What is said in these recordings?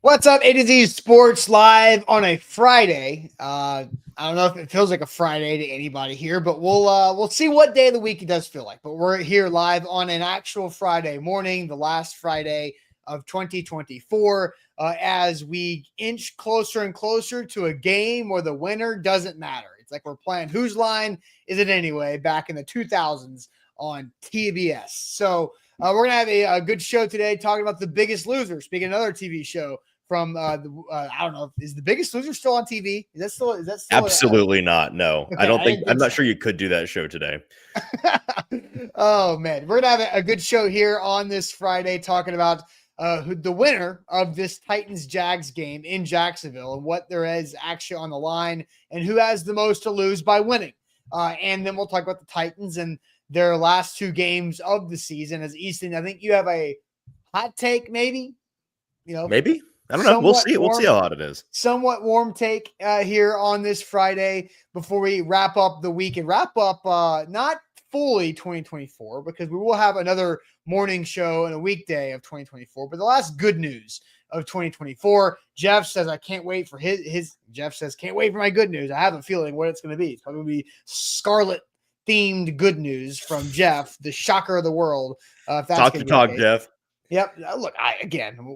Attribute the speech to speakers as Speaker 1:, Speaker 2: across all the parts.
Speaker 1: What's up, A to Z Sports Live on a Friday. I don't know if it feels like a Friday to anybody here, but we'll see what day of the week it does feel like. But we're here live on an actual Friday morning, the last Friday of 2024, as we inch closer and closer to a game where the winner doesn't matter. It's like we're playing Whose Line Is It Anyway back in the 2000s on TBS. So we're going to have a good show today talking about The Biggest Loser, speaking of another TV show from I don't know, is The Biggest Loser still on TV? Is that still
Speaker 2: Absolutely not. No,
Speaker 1: okay,
Speaker 2: I don't think I'm not
Speaker 1: so.
Speaker 2: sure you could do that show today.
Speaker 1: Oh man, we're gonna have a good show here on this Friday talking about who the winner of this Titans Jags game in Jacksonville and what there is actually on the line and who has the most to lose by winning. And then we'll talk about the Titans and their last two games of the season. As Easton, I think you have a hot take, maybe.
Speaker 2: Maybe. I don't know. We'll see. We'll see how hot it is.
Speaker 1: Somewhat warm take here on this Friday before we wrap up the week and wrap up not fully 2024 because we will have another morning show and a weekday of 2024. But the last good news of 2024, Jeff says, I can't wait for Jeff says, can't wait for my good news. I have a feeling what it's going to be. It's probably going to be Scarlet themed good news from Jeff, the shocker of the world.
Speaker 2: If that's talk, Jeff.
Speaker 1: Yep. Look,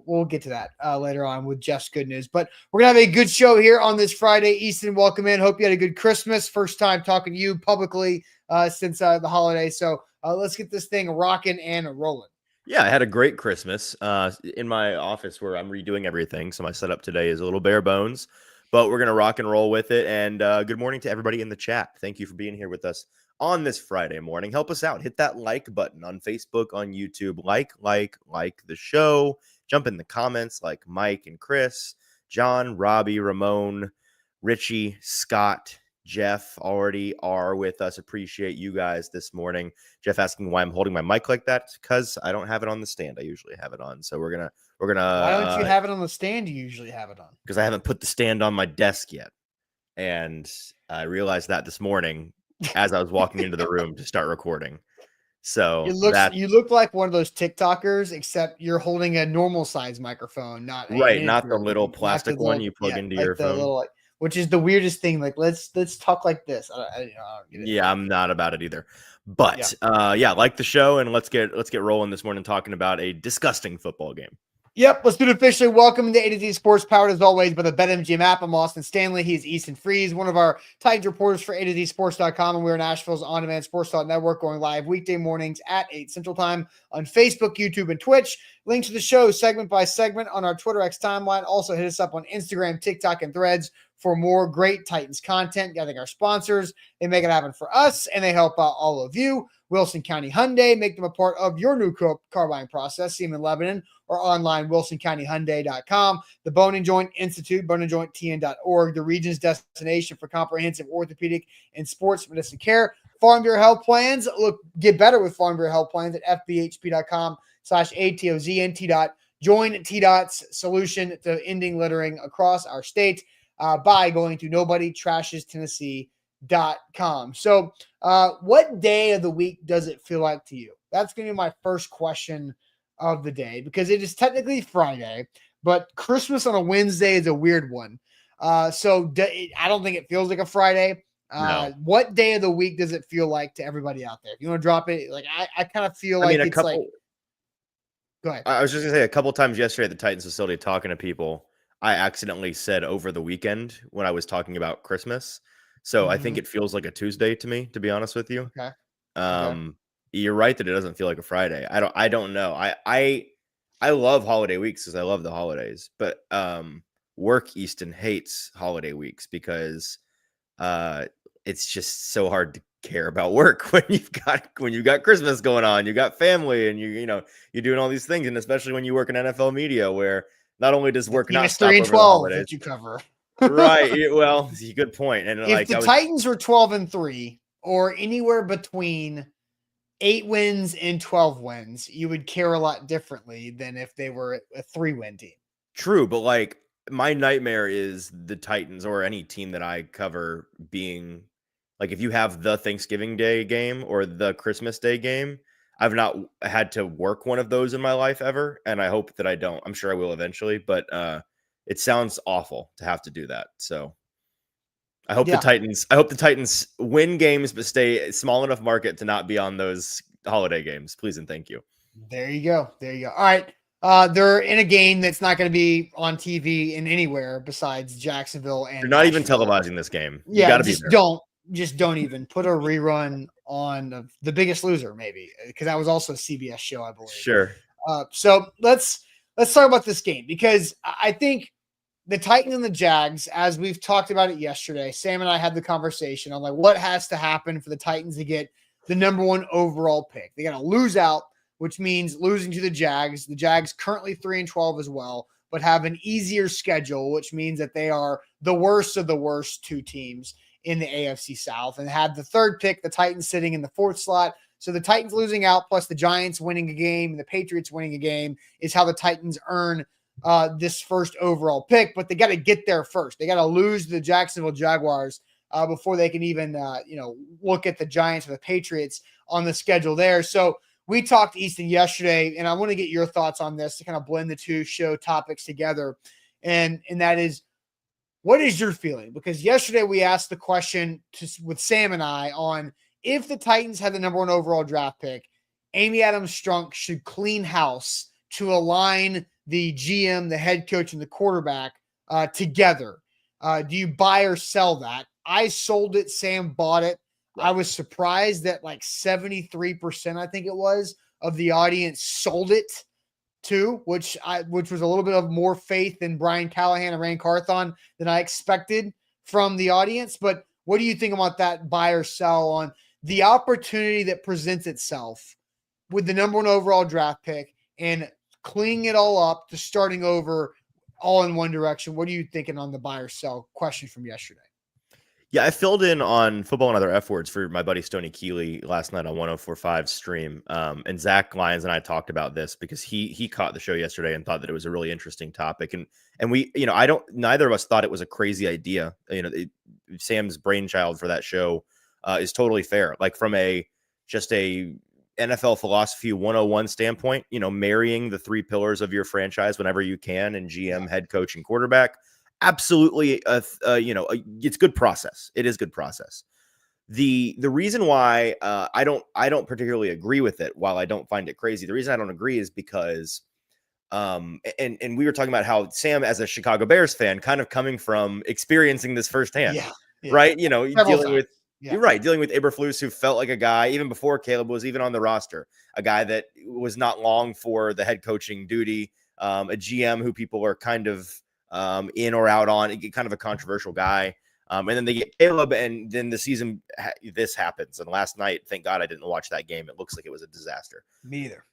Speaker 1: we'll get to that later on with Jeff's good news. But we're going to have a good show here on this Friday. Easton, welcome in. Hope you had a good Christmas. First time talking to you publicly since the holiday. So let's get this thing rocking and rolling.
Speaker 2: Yeah, I had a great Christmas in my office where I'm redoing everything. So my setup today is a little bare bones, but we're going to rock and roll with it. And good morning to everybody in the chat. Thank you for being here with us on this Friday morning. Help us out. Hit that like button on Facebook, on YouTube. Like the show. Jump in the comments like Mike and Chris, John, Robbie, Ramon, Richie, Scott, Jeff already are with us. Appreciate you guys this morning. Jeff asking why I'm holding my mic like that. Because I don't have it on the stand. I usually have it on. So we're gonna.
Speaker 1: Why don't you have it on the stand? You usually have it on.
Speaker 2: Because I haven't put the stand on my desk yet, and I realized that this morning as I was walking into the room to start recording. So
Speaker 1: you look like one of those TikTokers, except you're holding a normal size microphone, not
Speaker 2: the little plastic one you plug into your phone.
Speaker 1: Little, which is the weirdest thing. Like let's talk like this. I don't get it.
Speaker 2: Yeah, I'm not about it either. But like the show, and let's get rolling this morning talking about a disgusting football game.
Speaker 1: Yep, let's do it officially. Welcome to A to Z Sports, powered as always by the BetMGM app. I'm Austin Stanley. He's Easton Freeze, one of our Titans reporters for A to Z Sports.com, and we're Nashville's on-demand sports network, going live weekday mornings at 8 Central Time on Facebook, YouTube, and Twitch. Links to the show segment by segment on our Twitter X timeline. Also hit us up on Instagram, TikTok, and Threads for more great Titans content. Getting our sponsors, they make it happen for us, and they help out all of you. Wilson County Hyundai, make them a part of your new car buying process. See them in Lebanon or online, wilsoncountyhyundai.com. The Bone and Joint Institute, boneandjointtn.org, the region's destination for comprehensive orthopedic and sports medicine care. Farm Bureau Health Plans, get better with Farm Bureau Health Plans at fbhp.com/ATOZ and T-Dot. Join T-Dot's solution to ending littering across our state by going to nobodytrashestennessee.com. So what day of the week does it feel like to you? That's going to be my first question of the day, because it is technically Friday, but Christmas on a Wednesday is a weird one. So I don't think it feels like a Friday.
Speaker 2: No.
Speaker 1: What day of the week does it feel like to everybody out there? If you want to drop it, like I kind of feel like it's like. Go ahead.
Speaker 2: I was just gonna say, a couple times yesterday at the Titans facility talking to people, I accidentally said over the weekend when I was talking about Christmas. So I think it feels like a Tuesday to me, to be honest with you.
Speaker 1: Okay.
Speaker 2: You're right that it doesn't feel like a Friday. I don't know. I love holiday weeks because I love the holidays, but work Easton hates holiday weeks because it's just so hard to care about work when you've got Christmas going on, you got family, and you're doing all these things, and especially when you work in NFL media, where not only does work not stop
Speaker 1: 3 and
Speaker 2: over
Speaker 1: 12
Speaker 2: the holidays,
Speaker 1: that you cover.
Speaker 2: Right. Well, good point. And
Speaker 1: if the Titans were 12-3 or anywhere between 8 wins and 12 wins, you would care a lot differently than if they were a 3-win team.
Speaker 2: True, but like my nightmare is the Titans or any team that I cover being like, if you have the Thanksgiving Day game or the Christmas Day game, I've not had to work one of those in my life ever, and I hope that I don't. I'm sure I will eventually, but It sounds awful to have to do that. So I hope
Speaker 1: Yeah.
Speaker 2: I hope the Titans win games, but stay small enough market to not be on those holiday games. Please and thank you.
Speaker 1: There you go. There you go. All right. They're in a game that's not going to be on TV in anywhere besides Jacksonville and
Speaker 2: You're not even
Speaker 1: Nashville.
Speaker 2: televising this game. You
Speaker 1: Yeah,
Speaker 2: got to be
Speaker 1: just
Speaker 2: there.
Speaker 1: don't even put a rerun on The Biggest Loser, maybe, because that was also a CBS show, I believe.
Speaker 2: Sure.
Speaker 1: So let's talk about this game, because I think the Titans and the Jags, as we've talked about it yesterday, Sam and I had the conversation on like what has to happen for the Titans to get the number 1 overall pick. They got to lose out, which means losing to the Jags. The Jags currently 3-12 as well, but have an easier schedule, which means that they are the worst of the worst 2 teams in the AFC South, and had the 3rd pick, the Titans sitting in the 4th slot. So the Titans losing out plus the Giants winning a game and the Patriots winning a game is how the Titans earn this first overall pick, but they got to get there first. They got to lose the Jacksonville Jaguars before they can even, look at the Giants or the Patriots on the schedule there. So we talked to Easton yesterday, and I want to get your thoughts on this to kind of blend the 2 show topics together. And that is, what is your feeling? Because yesterday we asked the question with Sam and I on if the Titans had the number 1 overall draft pick, Amy Adams Strunk should clean house to align the GM, the head coach, and the quarterback together. Do you buy or sell that? I sold it. Sam bought it. I was surprised that like 73%, I think it was, of the audience sold it too, which was a little bit of more faith in Brian Callahan and Rand Carthon than I expected from the audience. But what do you think about that buy or sell on the opportunity that presents itself with the number 1 overall draft pick and cleaning it all up to starting over all in one direction? What are you thinking on the buy or sell question from yesterday?
Speaker 2: Yeah, I filled in on Football and Other F Words for my buddy Stoney Keeley last night on 104.5 stream. And Zach Lyons and I talked about this because he caught the show yesterday and thought that it was a really interesting topic. And we, neither of us thought it was a crazy idea. Sam's brainchild for that show is totally fair. Like from just a NFL philosophy 101 standpoint, marrying the 3 pillars of your franchise whenever you can, and GM, head coach, and quarterback. Absolutely, it's good process. It is good process. The reason why I don't particularly agree with it, while I don't find it crazy, the reason I don't agree is because, and we were talking about how Sam, as a Chicago Bears fan, kind of coming from experiencing this firsthand, right? Dealing with Eberflus, who felt like a guy even before Caleb was even on the roster, a guy that was not long for the head coaching duty, a GM who people are kind of in or out on, kind of a controversial guy. And then they get Caleb, and then the season, this happens. And last night, thank God I didn't watch that game. It looks like it was a disaster.
Speaker 1: Me either.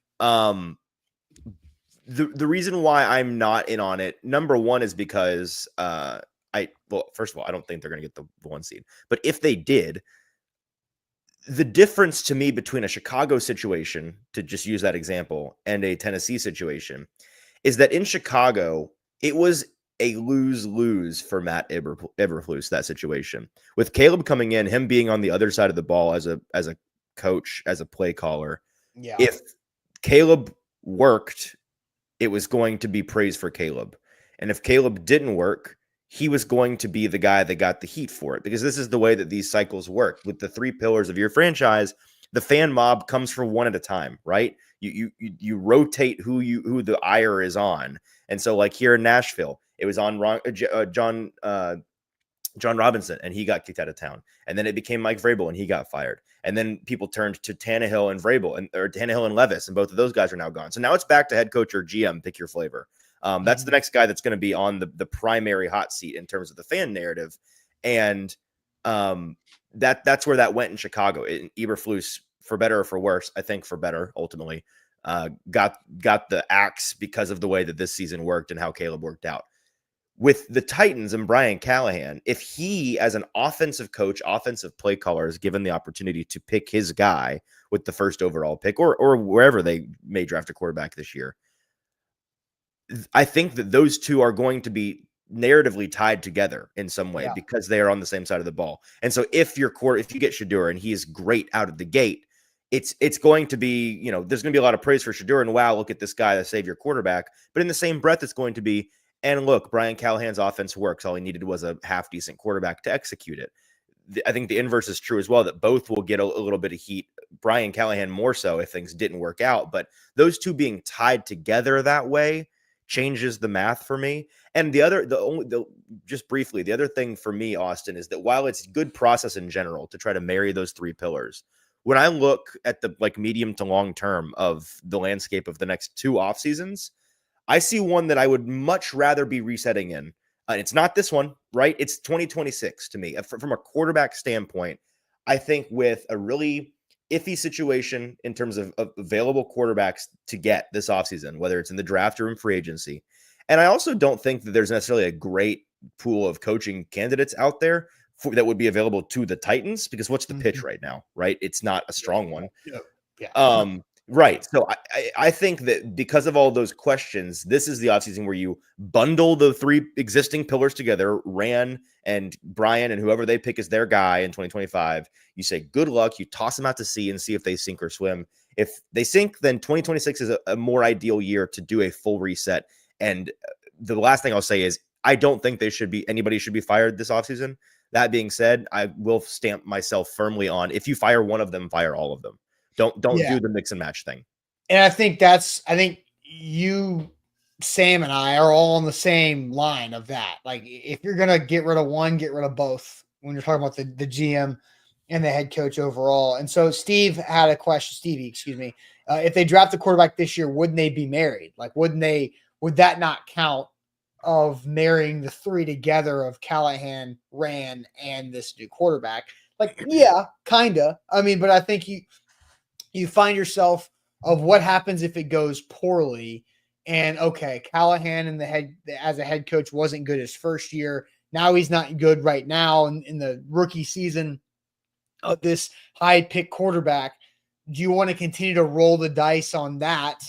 Speaker 2: The reason why I'm not in on it, number one, is because first of all, I don't think they're going to get the 1 seed. But if they did, the difference to me between a Chicago situation, to just use that example, and a Tennessee situation is that in Chicago, it was a lose-lose for Matt Eberflus, that situation. With Caleb coming in, him being on the other side of the ball as a coach, as a play caller.
Speaker 1: Yeah.
Speaker 2: If Caleb worked, it was going to be praise for Caleb. And if Caleb didn't work, he was going to be the guy that got the heat for it, because this is the way that these cycles work. With the 3 pillars of your franchise, the fan mob comes from one at a time, right? You rotate who the ire is on. And so like here in Nashville, it was on John Robinson, and he got kicked out of town. And then it became Mike Vrabel, and he got fired. And then people turned to Tannehill and Vrabel, or Tannehill and Levis, and both of those guys are now gone. So now it's back to head coach or GM, pick your flavor. That's the next guy that's going to be on the primary hot seat in terms of the fan narrative. And that's where that went in Chicago. Eberflus, for better or for worse, I think for better, ultimately, got the axe because of the way that this season worked and how Caleb worked out. With the Titans and Brian Callahan, if he, as an offensive coach, offensive play caller, is given the opportunity to pick his guy with the first overall pick, or wherever they may draft a quarterback this year, I think that those two are going to be narratively tied together in some way, because they are on the same side of the ball. And so if you get Shedeur and he is great out of the gate, it's going to be, there's going to be a lot of praise for Shedeur, and wow, look at this guy that saved your quarterback. But in the same breath, it's going to be, And look, Brian Callahan's offense works. All he needed was a half decent quarterback to execute it. I think the inverse is true as well, that both will get a little bit of heat. Brian Callahan more so if things didn't work out, but those two being tied together that way changes the math for me. And just briefly, the other thing for me, Austin, is that while it's good process in general to try to marry those three pillars, when I look at the medium to long term of the landscape of the next two off seasons, I see one that I would much rather be resetting in. It's not this one, right? It's 2026 to me. From a quarterback standpoint, I think with a really iffy situation in terms of available quarterbacks to get this offseason, whether it's in the draft or in free agency. And I also don't think that there's necessarily a great pool of coaching candidates out there that would be available to the Titans, because what's the pitch right now, right? It's not a strong one.
Speaker 1: Yeah.
Speaker 2: Right. So I think that because of all those questions, this is the offseason where you bundle the three existing pillars together, Ran and Brian and whoever they pick as their guy in 2025. You say, good luck. You toss them out to sea and see if they sink or swim. If they sink, then 2026 is a more ideal year to do a full reset. And the last thing I'll say is I don't think anybody should be fired this offseason. That being said, I will stamp myself firmly on, if you fire one of them, fire all of them. Don't do the mix and match thing.
Speaker 1: And I think you, Sam, and I are all on the same line of that. Like, if you're gonna get rid of one, get rid of both when you're talking about the GM and the head coach overall. And so Stevie had a question, excuse me. If they draft a quarterback this year, wouldn't they be married? Like, would that not count of marrying the three together of Callahan, Ran, and this new quarterback? Like, yeah, kinda. I mean, but I think you find yourself of what happens if it goes poorly. And okay, Callahan as a head coach wasn't good his first year. Now he's not good right now in the rookie season of this high pick quarterback. Do you want to continue to roll the dice on that?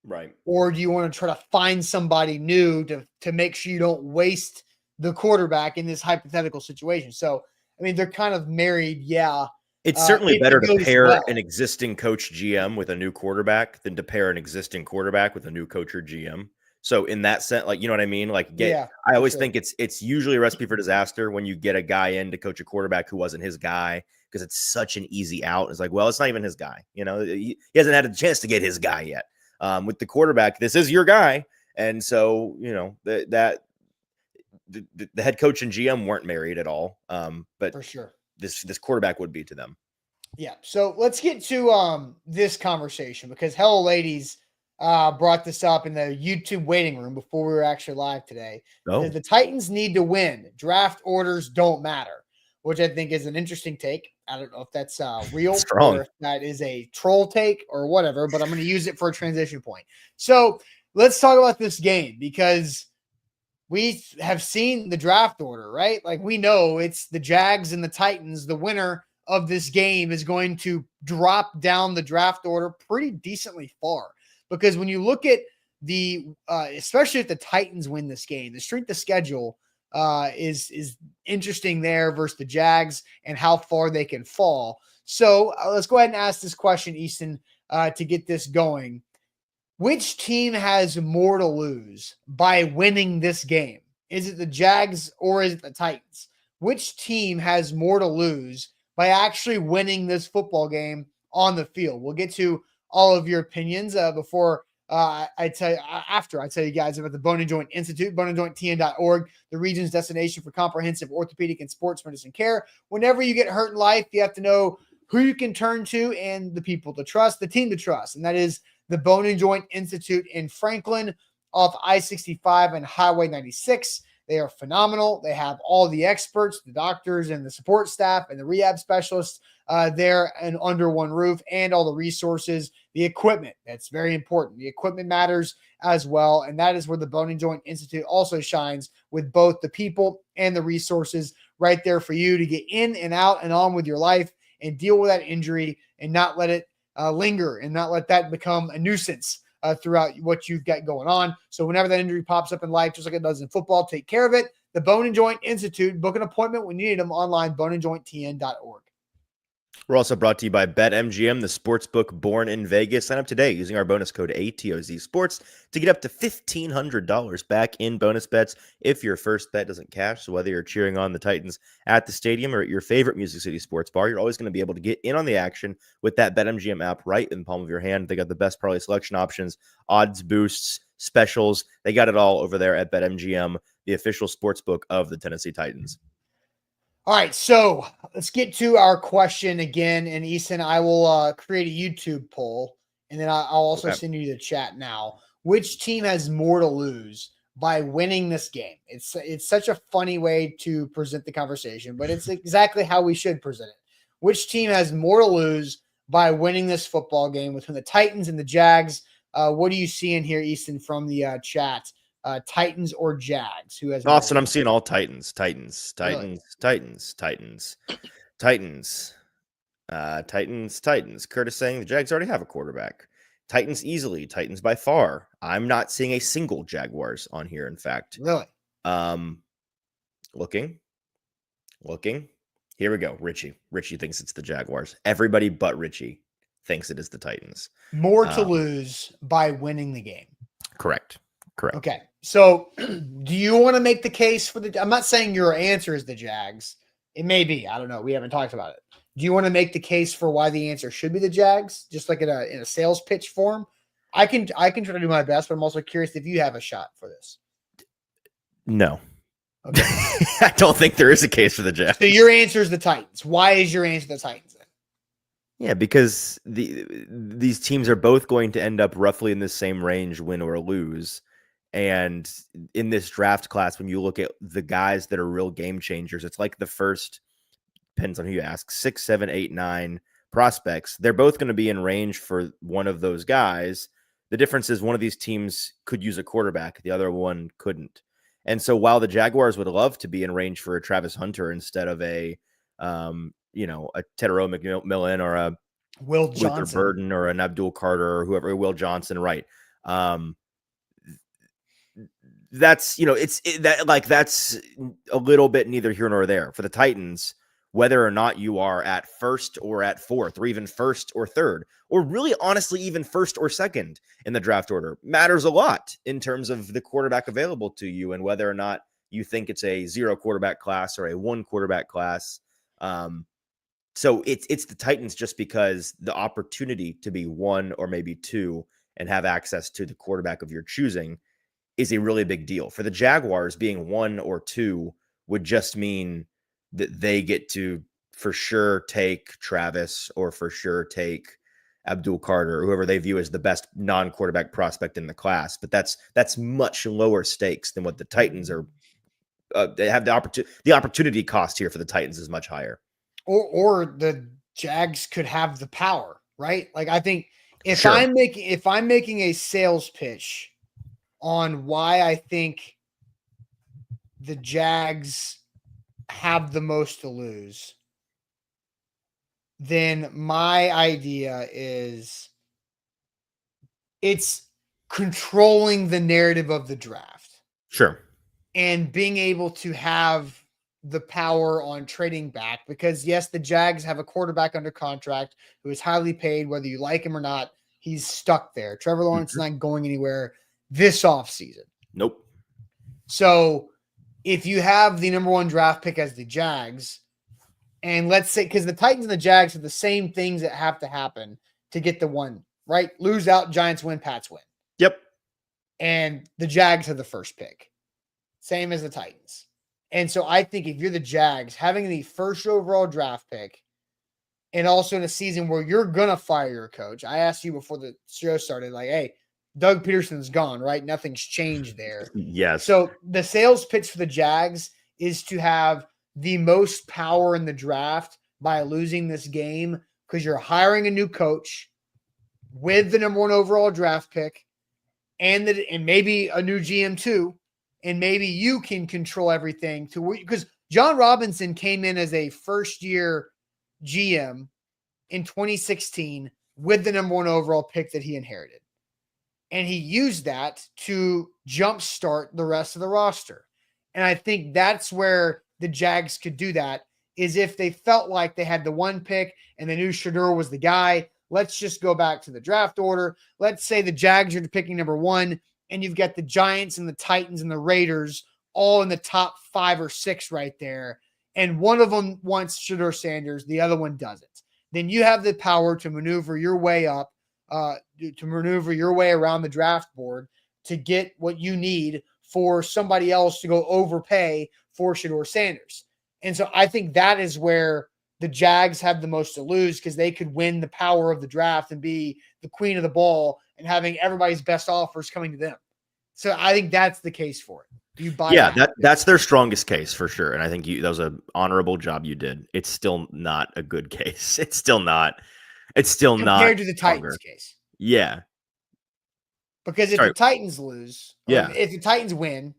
Speaker 2: Right.
Speaker 1: Or do you want to try to find somebody new to make sure you don't waste the quarterback in this hypothetical situation? So, I mean, they're kind of married. Yeah.
Speaker 2: It's certainly better to pair an existing coach GM with a new quarterback than to pair an existing quarterback with a new coach or GM. So in that sense, like, you know what I mean? Like, I always think it's usually a recipe for disaster when you get a guy in to coach a quarterback who wasn't his guy, because it's such an easy out. It's like, well, it's not even his guy. You know, he hasn't had a chance to get his guy yet. With the quarterback, this is your guy. And so, you know, the head coach and GM weren't married at all. But
Speaker 1: for sure,
Speaker 2: this quarterback would be to them.
Speaker 1: Yeah. So let's get to this conversation, because Hello Ladies brought this up in the YouTube waiting room before we were actually live today.
Speaker 2: Oh.
Speaker 1: The Titans need to win. Draft orders don't matter, which I think is an interesting take. I don't know if that's real or if that is a troll take or whatever, but I'm going to use it for a transition point. So let's talk about this game, because we have seen the draft order, right? Like, we know it's the Jags and the Titans. The winner of this game is going to drop down the draft order pretty decently far, because when you look at especially if the Titans win this game, the strength of schedule is interesting there versus the Jags and how far they can fall. So let's go ahead and ask this question, Easton, to get this going. Which team has more to lose by winning this game? Is it the Jags or is it the Titans? Which team has more to lose by actually winning this football game on the field? We'll get to all of your opinions after I tell you guys about the Bone and Joint Institute, boneandjointtn.org, the region's destination for comprehensive orthopedic and sports medicine care. Whenever you get hurt in life, you have to know who you can turn to and the people to trust, the team to trust, and that is the Bone and Joint Institute in Franklin off I-65 and Highway 96. They are phenomenal. They have all the experts, the doctors and the support staff and the rehab specialists there and under one roof, and all the resources, the equipment. That's very important. The equipment matters as well. And that is where the Bone and Joint Institute also shines, with both the people and the resources right there for you to get in and out and on with your life and deal with that injury and not let it linger and not let that become a nuisance throughout what you've got going on. So whenever that injury pops up in life, just like it does in football, take care of it. The Bone and Joint Institute. Book an appointment when you need them online, boneandjointtn.org.
Speaker 2: We're also brought to you by BetMGM, the sportsbook born in Vegas. Sign up today using our bonus code ATOZ Sports to get up to $1,500 back in bonus bets if your first bet doesn't cash. So whether you're cheering on the Titans at the stadium or at your favorite Music City sports bar, you're always going to be able to get in on the action with that BetMGM app right in the palm of your hand. They got the best parlay selection options, odds boosts, specials. They got it all over there at BetMGM, the official sportsbook of the Tennessee Titans.
Speaker 1: All right, so let's get to our question again. And Easton, I will create a YouTube poll, and then I'll also send you the chat now. Which team has more to lose by winning this game? It's such a funny way to present the conversation, but it's exactly how we should present it. Which team has more to lose by winning this football game between the Titans and the Jags? What are you seeing here, Easton, from the chat? Titans or Jags? Who has
Speaker 2: Austin? I'm seeing all Titans, Titans,
Speaker 1: Really?
Speaker 2: Titans. Curtis saying the Jags already have a quarterback. Titans easily, Titans by far. I'm not seeing a single Jaguars on here. In fact,
Speaker 1: Really?
Speaker 2: Looking. Here we go. Richie thinks it's the Jaguars. Everybody but Richie thinks it is the Titans.
Speaker 1: More to lose by winning the game.
Speaker 2: Correct.
Speaker 1: Okay. So do you want to make the case for the, I'm not saying your answer is the Jags. It may be, I don't know. We haven't talked about it. Do you want to make the case for why the answer should be the Jags? Just like in a sales pitch form? I can try to do my best, but I'm also curious if you have a shot for this.
Speaker 2: No.
Speaker 1: Okay.
Speaker 2: I don't think there is a case for the Jags.
Speaker 1: So your answer is the Titans. Why is your answer the Titans then?
Speaker 2: Yeah, because these teams are both going to end up roughly in the same range, win or lose. And in this draft class, when you look at the guys that are real game changers, it's like the first, depends on who you ask, 6, 7, 8, 9 prospects. They're both going to be in range for one of those guys. The difference is one of these teams could use a quarterback, the other one couldn't. And so while the Jaguars would love to be in range for a Travis Hunter instead of a Tedero McMillan or a
Speaker 1: Will
Speaker 2: Luther
Speaker 1: Johnson
Speaker 2: Burden or an Abdul Carter or whoever, Will Johnson, right? That's that's a little bit neither here nor there for the Titans. Whether or not you are at first or at fourth, or even first or third, or really honestly even first or second in the draft order matters a lot in terms of the quarterback available to you and whether or not you think it's a 0 quarterback class or a 1 quarterback class. So it's the Titans just because the opportunity to be 1 or maybe 2 and have access to the quarterback of your choosing is a really big deal. For the Jaguars, being 1 or 2 would just mean that they get to for sure take Travis or for sure take Abdul Carter or whoever they view as the best non-quarterback prospect in the class. But that's much lower stakes than what the Titans are. They have the opportunity cost here for the Titans is much higher.
Speaker 1: Or the Jags could have the power, right? Like I think if I'm making a sales pitch on why I think the Jags have the most to lose, then my idea is it's controlling the narrative of the draft.
Speaker 2: Sure.
Speaker 1: And being able to have the power on trading back because yes, the Jags have a quarterback under contract who is highly paid, whether you like him or not, he's stuck there. Trevor Lawrence is not going anywhere this offseason.
Speaker 2: Nope.
Speaker 1: So if you have the number 1 draft pick as the Jags, and let's say, because the Titans and the Jags have the same things that have to happen to get the 1, right? Lose out, Giants win, Pats win.
Speaker 2: Yep.
Speaker 1: And the Jags have the first pick. Same as the Titans. And so I think if you're the Jags, having the first overall draft pick, and also in a season where you're going to fire your coach, I asked you before the show started, like, hey, Doug Peterson's gone, right? Nothing's changed there.
Speaker 2: Yes.
Speaker 1: So the sales pitch for the Jags is to have the most power in the draft by losing this game because you're hiring a new coach with the number 1 overall draft pick and maybe a new GM too. And maybe you can control everything because John Robinson came in as a first-year GM in 2016 with the number 1 overall pick that he inherited. And he used that to jumpstart the rest of the roster. And I think that's where the Jags could do that is if they felt like they had the one pick and they knew Shedeur was the guy. Let's just go back to the draft order. Let's say the Jags are picking number 1, and you've got the Giants and the Titans and the Raiders all in the top 5 or 6 right there. And one of them wants Shedeur Sanders, the other one doesn't. Then you have the power to maneuver your way up, to maneuver your way around the draft board to get what you need for somebody else to go overpay for Shedeur Sanders. And so I think that is where the Jags have the most to lose, because they could win the power of the draft and be the queen of the ball and having everybody's best offers coming to them. So I think that's the case for it. Do you buy that?
Speaker 2: That's their strongest case for sure. And I think that was an honorable job you did. It's still not a good case. It's still not
Speaker 1: Compared to the Titans case.
Speaker 2: Yeah.
Speaker 1: Because if the Titans lose, if the Titans win,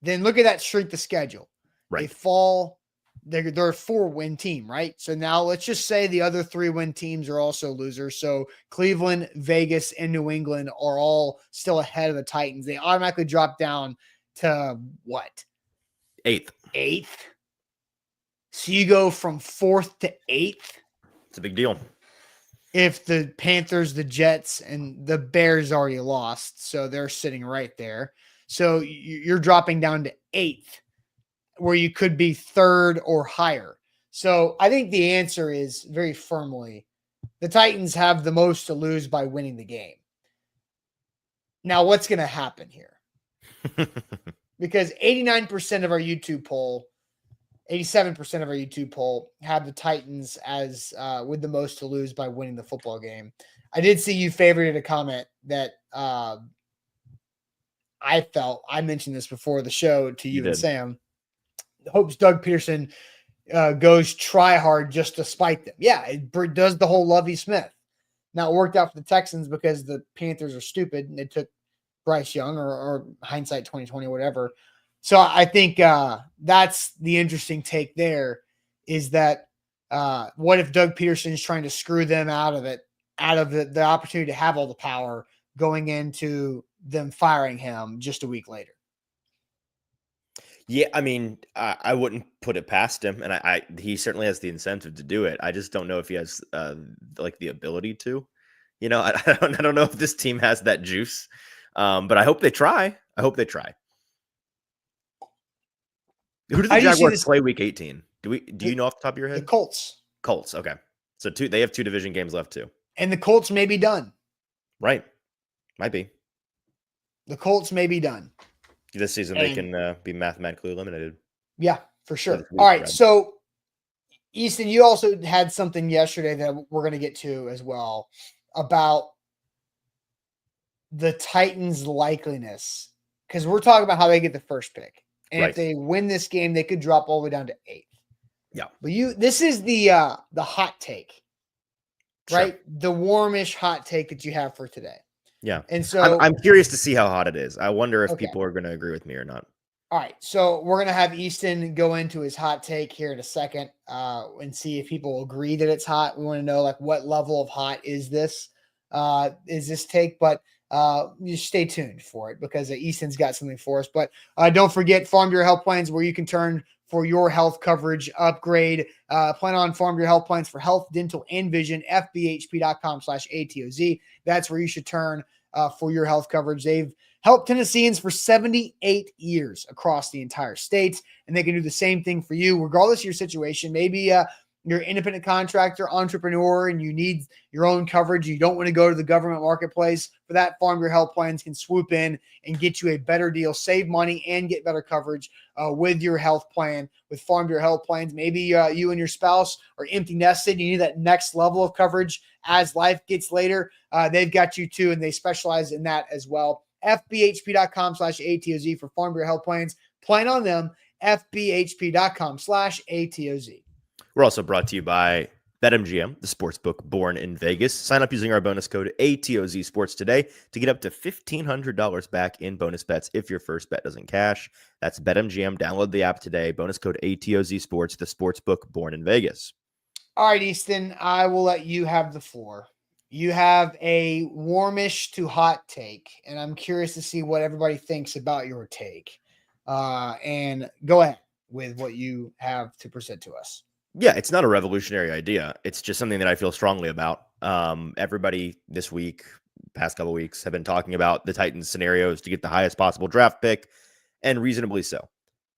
Speaker 1: then look at that strength of schedule.
Speaker 2: Right.
Speaker 1: They fall. They're a 4-win team, right? So now let's just say the other 3-win teams are also losers. So Cleveland, Vegas, and New England are all still ahead of the Titans. They automatically drop down to what?
Speaker 2: 8th.
Speaker 1: So you go from 4th to 8th.
Speaker 2: It's a big deal.
Speaker 1: If the Panthers, the Jets, and the Bears already lost, so they're sitting right there. So you're dropping down to 8th, where you could be 3rd or higher. So I think the answer is very firmly the Titans have the most to lose by winning the game. Now, what's going to happen here? Because 89% of our YouTube poll, 87% of our YouTube poll have the Titans as with the most to lose by winning the football game. I did see you favorited a comment that I mentioned this before the show to you and Sam. Hopes Doug Peterson goes try hard just to spite them. Yeah, it does the whole Lovie Smith. Now, it worked out for the Texans because the Panthers are stupid and they took Bryce Young or hindsight 2020 or whatever. So I think that's the interesting take there, is that what if Doug Peterson is trying to screw them out of the opportunity to have all the power going into them firing him just a week later?
Speaker 2: Yeah, I mean, I wouldn't put it past him, and he certainly has the incentive to do it. I just don't know if he has the ability to. You know, I don't know if this team has that juice, but I hope they try. Who do the Jaguars play week 18? Do you know off the top of your head?
Speaker 1: The Colts.
Speaker 2: Colts. Okay, so they have 2 division games left too,
Speaker 1: and the Colts may be done.
Speaker 2: Right, might be.
Speaker 1: The Colts may be done.
Speaker 2: This season, they can be mathematically eliminated.
Speaker 1: Yeah, for sure. All right. So, Easton, you also had something yesterday that we're going to get to as well about the Titans' likeliness, because we're talking about how they get the first pick. And if they win this game, they could drop all the way down to 8th.
Speaker 2: Yeah.
Speaker 1: But this is the hot take, right? Sure. The warmish hot take that you have for today.
Speaker 2: Yeah.
Speaker 1: And so
Speaker 2: I'm curious to see how hot it is. I wonder if people are going to agree with me or not.
Speaker 1: All right. So we're going to have Easton go into his hot take here in a second and see if people agree that it's hot. We want to know what level of hot is this take, but you stay tuned for it because Easton's got something for us. But don't forget Farm Bureau Health Plans, where you can turn for your health coverage upgrade. Plan on Farm Bureau Health Plans for health, dental, and vision, fbhp.com/ATOZ. That's where you should turn for your health coverage. They've helped Tennesseans for 78 years across the entire state, and they can do the same thing for you, regardless of your situation. Maybe you're an independent contractor, entrepreneur, and you need your own coverage. You don't want to go to the government marketplace. For that, Farm Bureau Health Plans can swoop in and get you a better deal, save money, and get better coverage with your health plan with Farm Bureau Health Plans. Maybe you and your spouse are empty nested. You need that next level of coverage as life gets later. They've got you too, and they specialize in that as well. FBHP.com/ATOZ for Farm Bureau Health Plans. Plan on them. FBHP.com/ATOZ.
Speaker 2: We're also brought to you by BetMGM, the sportsbook born in Vegas. Sign up using our bonus code ATOZ Sports today to get up to $1,500 back in bonus bets if your first bet doesn't cash. That's BetMGM. Download the app today. Bonus code ATOZ Sports, the sportsbook born in Vegas.
Speaker 1: All right, Easton, I will let you have the floor. You have a warmish to hot take, and I'm curious to see what everybody thinks about your take. And go ahead. with what you have to present to us.
Speaker 2: Yeah, it's not a revolutionary idea. It's just something that I feel strongly about. Everybody this week, past couple weeks, have been talking about the Titans scenarios to get the highest possible draft pick, and reasonably so.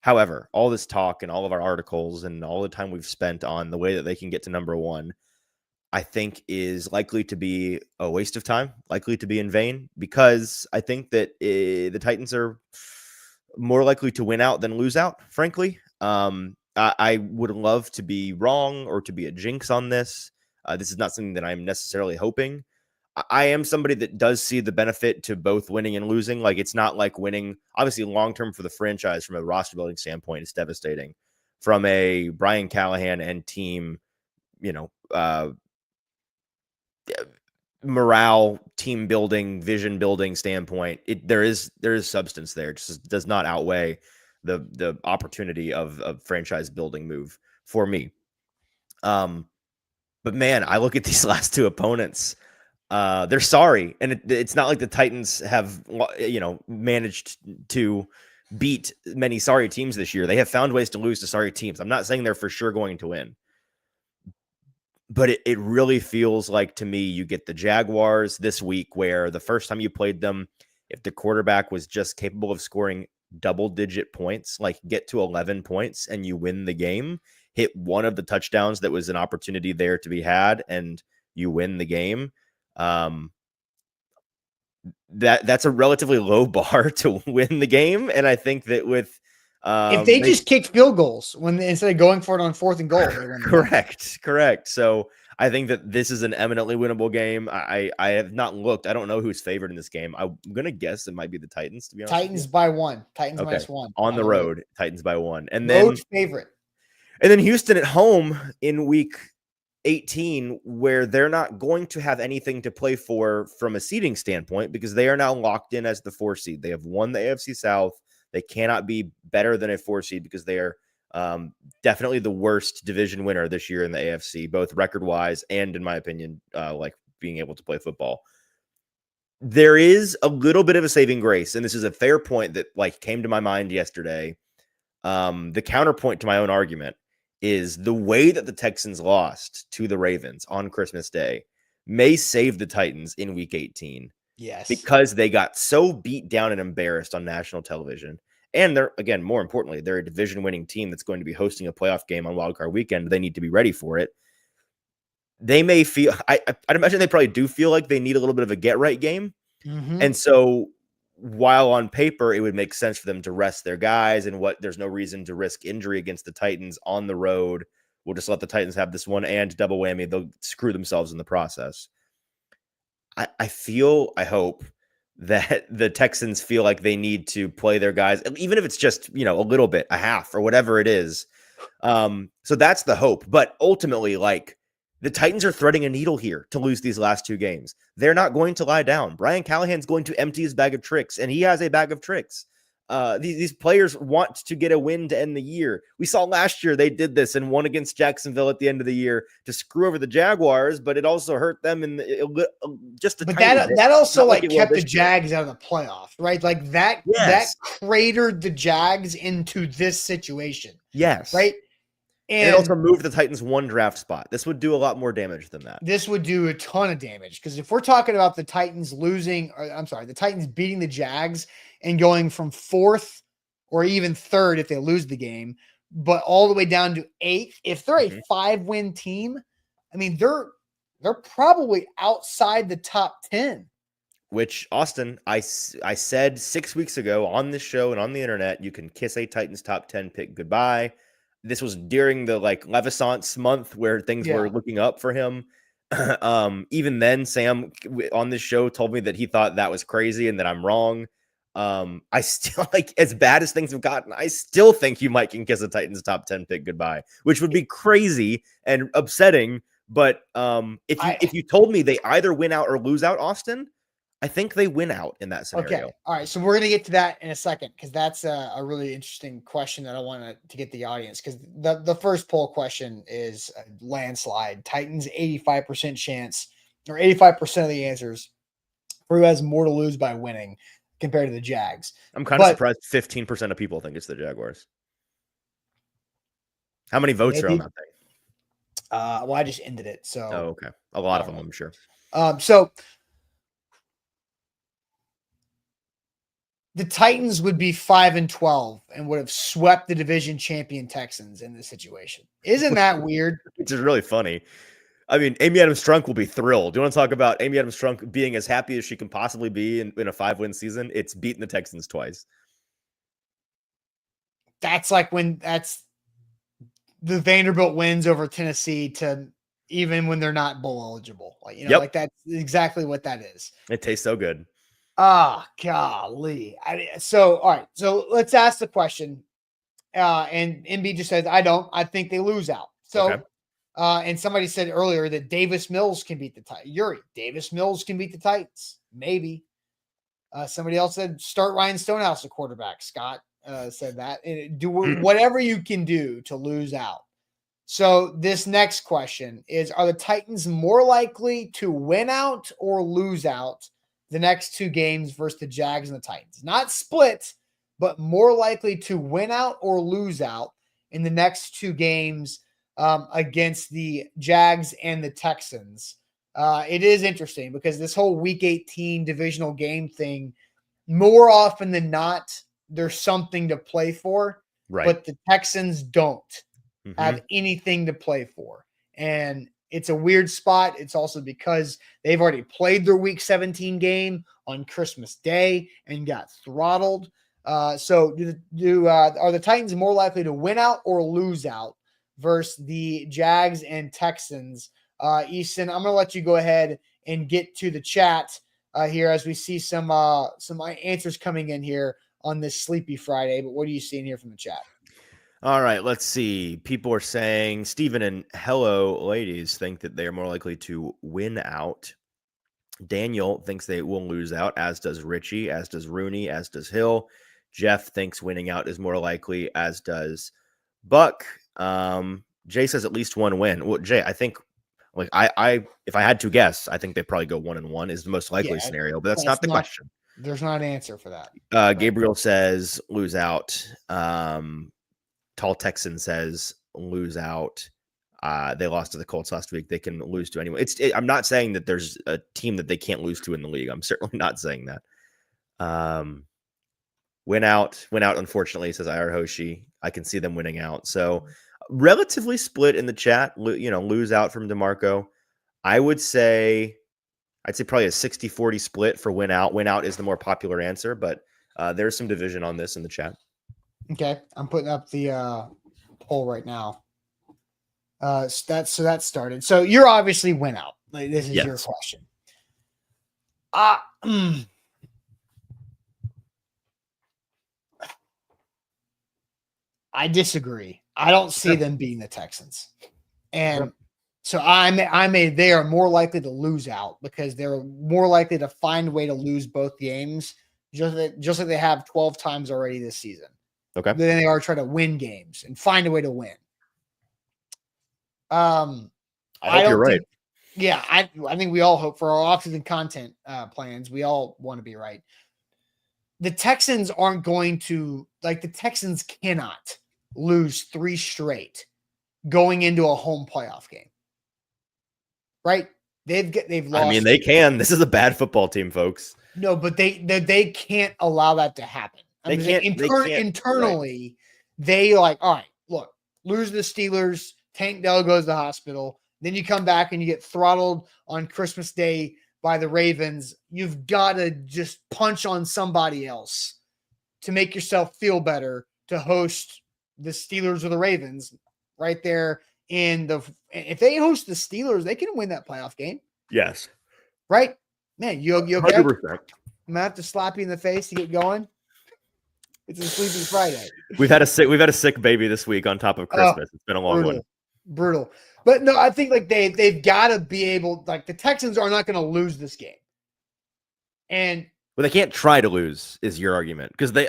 Speaker 2: However, all this talk and all of our articles and all the time we've spent on the way that they can get to number one, I think is likely to be a waste of time, likely to be in vain, because I think that the Titans are more likely to win out than lose out, frankly. I would love to be wrong or to be a jinx on this. This is not something that I'm necessarily hoping. I am somebody that does see the benefit to both winning and losing. Like, it's not like winning, obviously, long term for the franchise from a roster building standpoint is devastating. From a Brian Callahan and team, morale, team building, vision building standpoint, there is substance there. It just does not outweigh the opportunity of a franchise building move for me. But man, I look at these last two opponents. They're sorry, and it's not like the Titans have managed to beat many sorry teams this year. They have found ways to lose to sorry teams. I'm not saying they're for sure going to win, but it really feels like, to me, you get the Jaguars this week, where the first time you played them, if the quarterback was just capable of scoring double-digit points, like get to 11 points and you win the game, hit one of the touchdowns that was an opportunity there to be had, and you win the game. That's a relatively low bar to win the game, and I think that with
Speaker 1: if they just kick field goals instead of going for it on 4th and goal, they win the
Speaker 2: correct. So I think that this is an eminently winnable game. I have not looked. I don't know who's favored in this game. I'm gonna guess it might be the Titans. To be honest,
Speaker 1: Titans by 1. Titans -1
Speaker 2: on the road. Titans by 1, and
Speaker 1: road favorite.
Speaker 2: And then Houston at home in week 18, where they're not going to have anything to play for from a seeding standpoint, because they are now locked in as the 4 seed. They have won the AFC South. They cannot be better than a 4 seed because they are definitely the worst division winner this year in the AFC, both record-wise and, in my opinion, like being able to play football. There is a little bit of a saving grace, and this is a fair point that came to my mind yesterday. The counterpoint to my own argument is the way that the Texans lost to the Ravens on Christmas Day may save the Titans in week 18.
Speaker 1: Yes.
Speaker 2: Because they got so beat down and embarrassed on national television. And they're, again, more importantly, they're a division-winning team that's going to be hosting a playoff game on Wildcard Weekend. They need to be ready for it. They may feel, I'd imagine they probably do feel like they need a little bit of a get-right game.
Speaker 1: Mm-hmm.
Speaker 2: And so, while on paper it would make sense for them to rest their guys, and there's no reason to risk injury against the Titans on the road, we'll just let the Titans have this one and double whammy. They'll screw themselves in the process. I hope that the Texans feel like they need to play their guys, even if it's just, a little bit, a half or whatever it is. So that's the hope. But ultimately, the Titans are threading a needle here to lose these last 2 games. They're not going to lie down. Brian Callahan's going to empty his bag of tricks, and he has a bag of tricks. These players want to get a win to end the year. We saw last year they did this and won against Jacksonville at the end of the year to screw over the Jaguars, but it also hurt them in just a
Speaker 1: but
Speaker 2: tiny bit.
Speaker 1: That also kept the Jags out of the playoffs, right? That cratered the Jags into this situation.
Speaker 2: Yes.
Speaker 1: Right?
Speaker 2: And it also moved the Titans 1 draft spot. This would do a lot more damage than that.
Speaker 1: This would do a ton of damage, because if we're talking about the Titans the Titans beating the Jags and going from 4th or even 3rd if they lose the game, but all the way down to 8th, if they're a 5-win team, I mean, they're probably outside the top 10.
Speaker 2: Which, Austin, I said 6 weeks ago on this show and on the internet, you can kiss a Titans top 10 pick goodbye. This was during the Levisance month where things were looking up for him. Even then, Sam on this show told me that he thought that was crazy and that I'm wrong. I still, as bad as things have gotten, I still think you might can kiss a Titans top 10 pick goodbye, which would be crazy and upsetting. But if you told me they either win out or lose out, Austin, I think they win out in that scenario.
Speaker 1: Okay. All right. So we're going to get to that in a second, because that's a really interesting question that I want to get the audience, because the first poll question is a landslide. Titans 85% chance, or 85% of the answers for who has more to lose by winning compared to the Jags.
Speaker 2: I'm kind of surprised 15% of people think it's the Jaguars. How many votes are on
Speaker 1: Maybe.
Speaker 2: that thing?
Speaker 1: Well, I just ended it. So,
Speaker 2: Oh, okay. A lot of them, I'm sure.
Speaker 1: So the Titans would be 5-12 and would have swept the division champion Texans in this situation. Isn't that weird?
Speaker 2: Which is really funny. I mean, Amy Adams Strunk will be thrilled. Do you want to talk about Amy Adams Strunk being as happy as she can possibly be in a 5-win season? It's beaten the Texans twice.
Speaker 1: That's like that's the Vanderbilt wins over Tennessee to even when they're not bowl eligible. Like, like that's exactly what that is.
Speaker 2: It tastes so good.
Speaker 1: Ah, golly. So, all right. So let's ask the question. And MB just says, I think they lose out. So,
Speaker 2: Okay.
Speaker 1: And somebody said earlier that Davis Mills can beat the Titans. Davis Mills can beat the Titans. Maybe. Somebody else said start Ryan Stonehouse at quarterback. Scott said that. And do whatever you can do to lose out. So this next question is, are the Titans more likely to win out or lose out the next two games versus the Jags and the Titans? Not split, but more likely to win out or lose out in the next two games against the Jags and the Texans. It is interesting because this whole Week 18 divisional game thing, more often than not, there's something to play for,
Speaker 2: right?
Speaker 1: But the Texans don't have anything to play for. And it's a weird spot. It's also because they've already played their Week 17 game on Christmas Day and got throttled. So are the Titans more likely to win out or lose out versus the Jags and Texans? Easton, I'm going to let you go ahead and get to the chat here as we see some answers coming in here on this Sleepy Friday. But what are you seeing here from the chat?
Speaker 2: All right, let's see. People are saying Stephen and Hello Ladies think that they are more likely to win out. Daniel thinks they will lose out, as does Richie, as does Rooney, as does Hill. Jeff thinks winning out is more likely, as does Buck. Jay says at least one win. Well, Jay, I think if I had to guess, I think they probably go 1-1 is the most likely scenario, but that's not the question.
Speaker 1: There's not an answer for that.
Speaker 2: Gabriel says lose out. Tall Texan says lose out. They lost to the Colts last week. They can lose to anyone. I'm not saying that there's a team that they can't lose to in the league. I'm certainly not saying that. Win out, unfortunately, says IR Hoshi. I can see them winning out. So relatively split in the chat, lose out from DeMarco. I'd say probably a 60-40 split for win out. Win out is the more popular answer, but there's some division on this in the chat.
Speaker 1: Okay, I'm putting up the poll right now. That started. So you're obviously win out. Like, this is your question. I disagree. I don't see them beating the Texans, and so they are more likely to lose out because they're more likely to find a way to lose both games, just like they have 12 times already this season.
Speaker 2: Okay.
Speaker 1: Then they are trying to win games and find a way to win. I hope you're right. I think we all hope for our off-season content plans. We all want to be right. The Texans aren't going to the Texans cannot lose 3 straight going into a home playoff game. Right? They've lost.
Speaker 2: I mean, they can. This is a bad football team, folks.
Speaker 1: No, but they can't allow that to happen.
Speaker 2: They can't
Speaker 1: internally. They all right, look, lose the Steelers. Tank Dell goes to the hospital. Then you come back and you get throttled on Christmas Day by the Ravens. You've got to just punch on somebody else to make yourself feel better to host the Steelers or the Ravens right there if they host the Steelers, they can win that playoff game.
Speaker 2: Yes.
Speaker 1: Right? Man, you okay?
Speaker 2: 100%.
Speaker 1: I'm going to have to slap you in the face to get going. It's a Sleepy Friday.
Speaker 2: We've had a sick baby this week on top of Christmas. It's been a long one.
Speaker 1: Brutal. But no, I think they've got to be able, the Texans are not going to lose this game. And
Speaker 2: they can't try to lose is your argument. Because they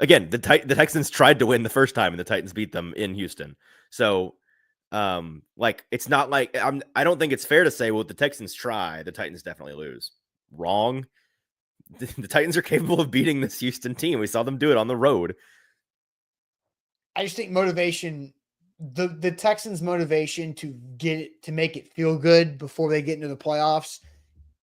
Speaker 2: again, the Texans tried to win the first time and the Titans beat them in Houston. So it's not I don't think it's fair to say, well, if the Texans try, the Titans definitely lose. Wrong. The Titans are capable of beating this Houston team. We saw them do it on the road.
Speaker 1: I just think motivation the Texans' motivation to make it feel good before they get into the playoffs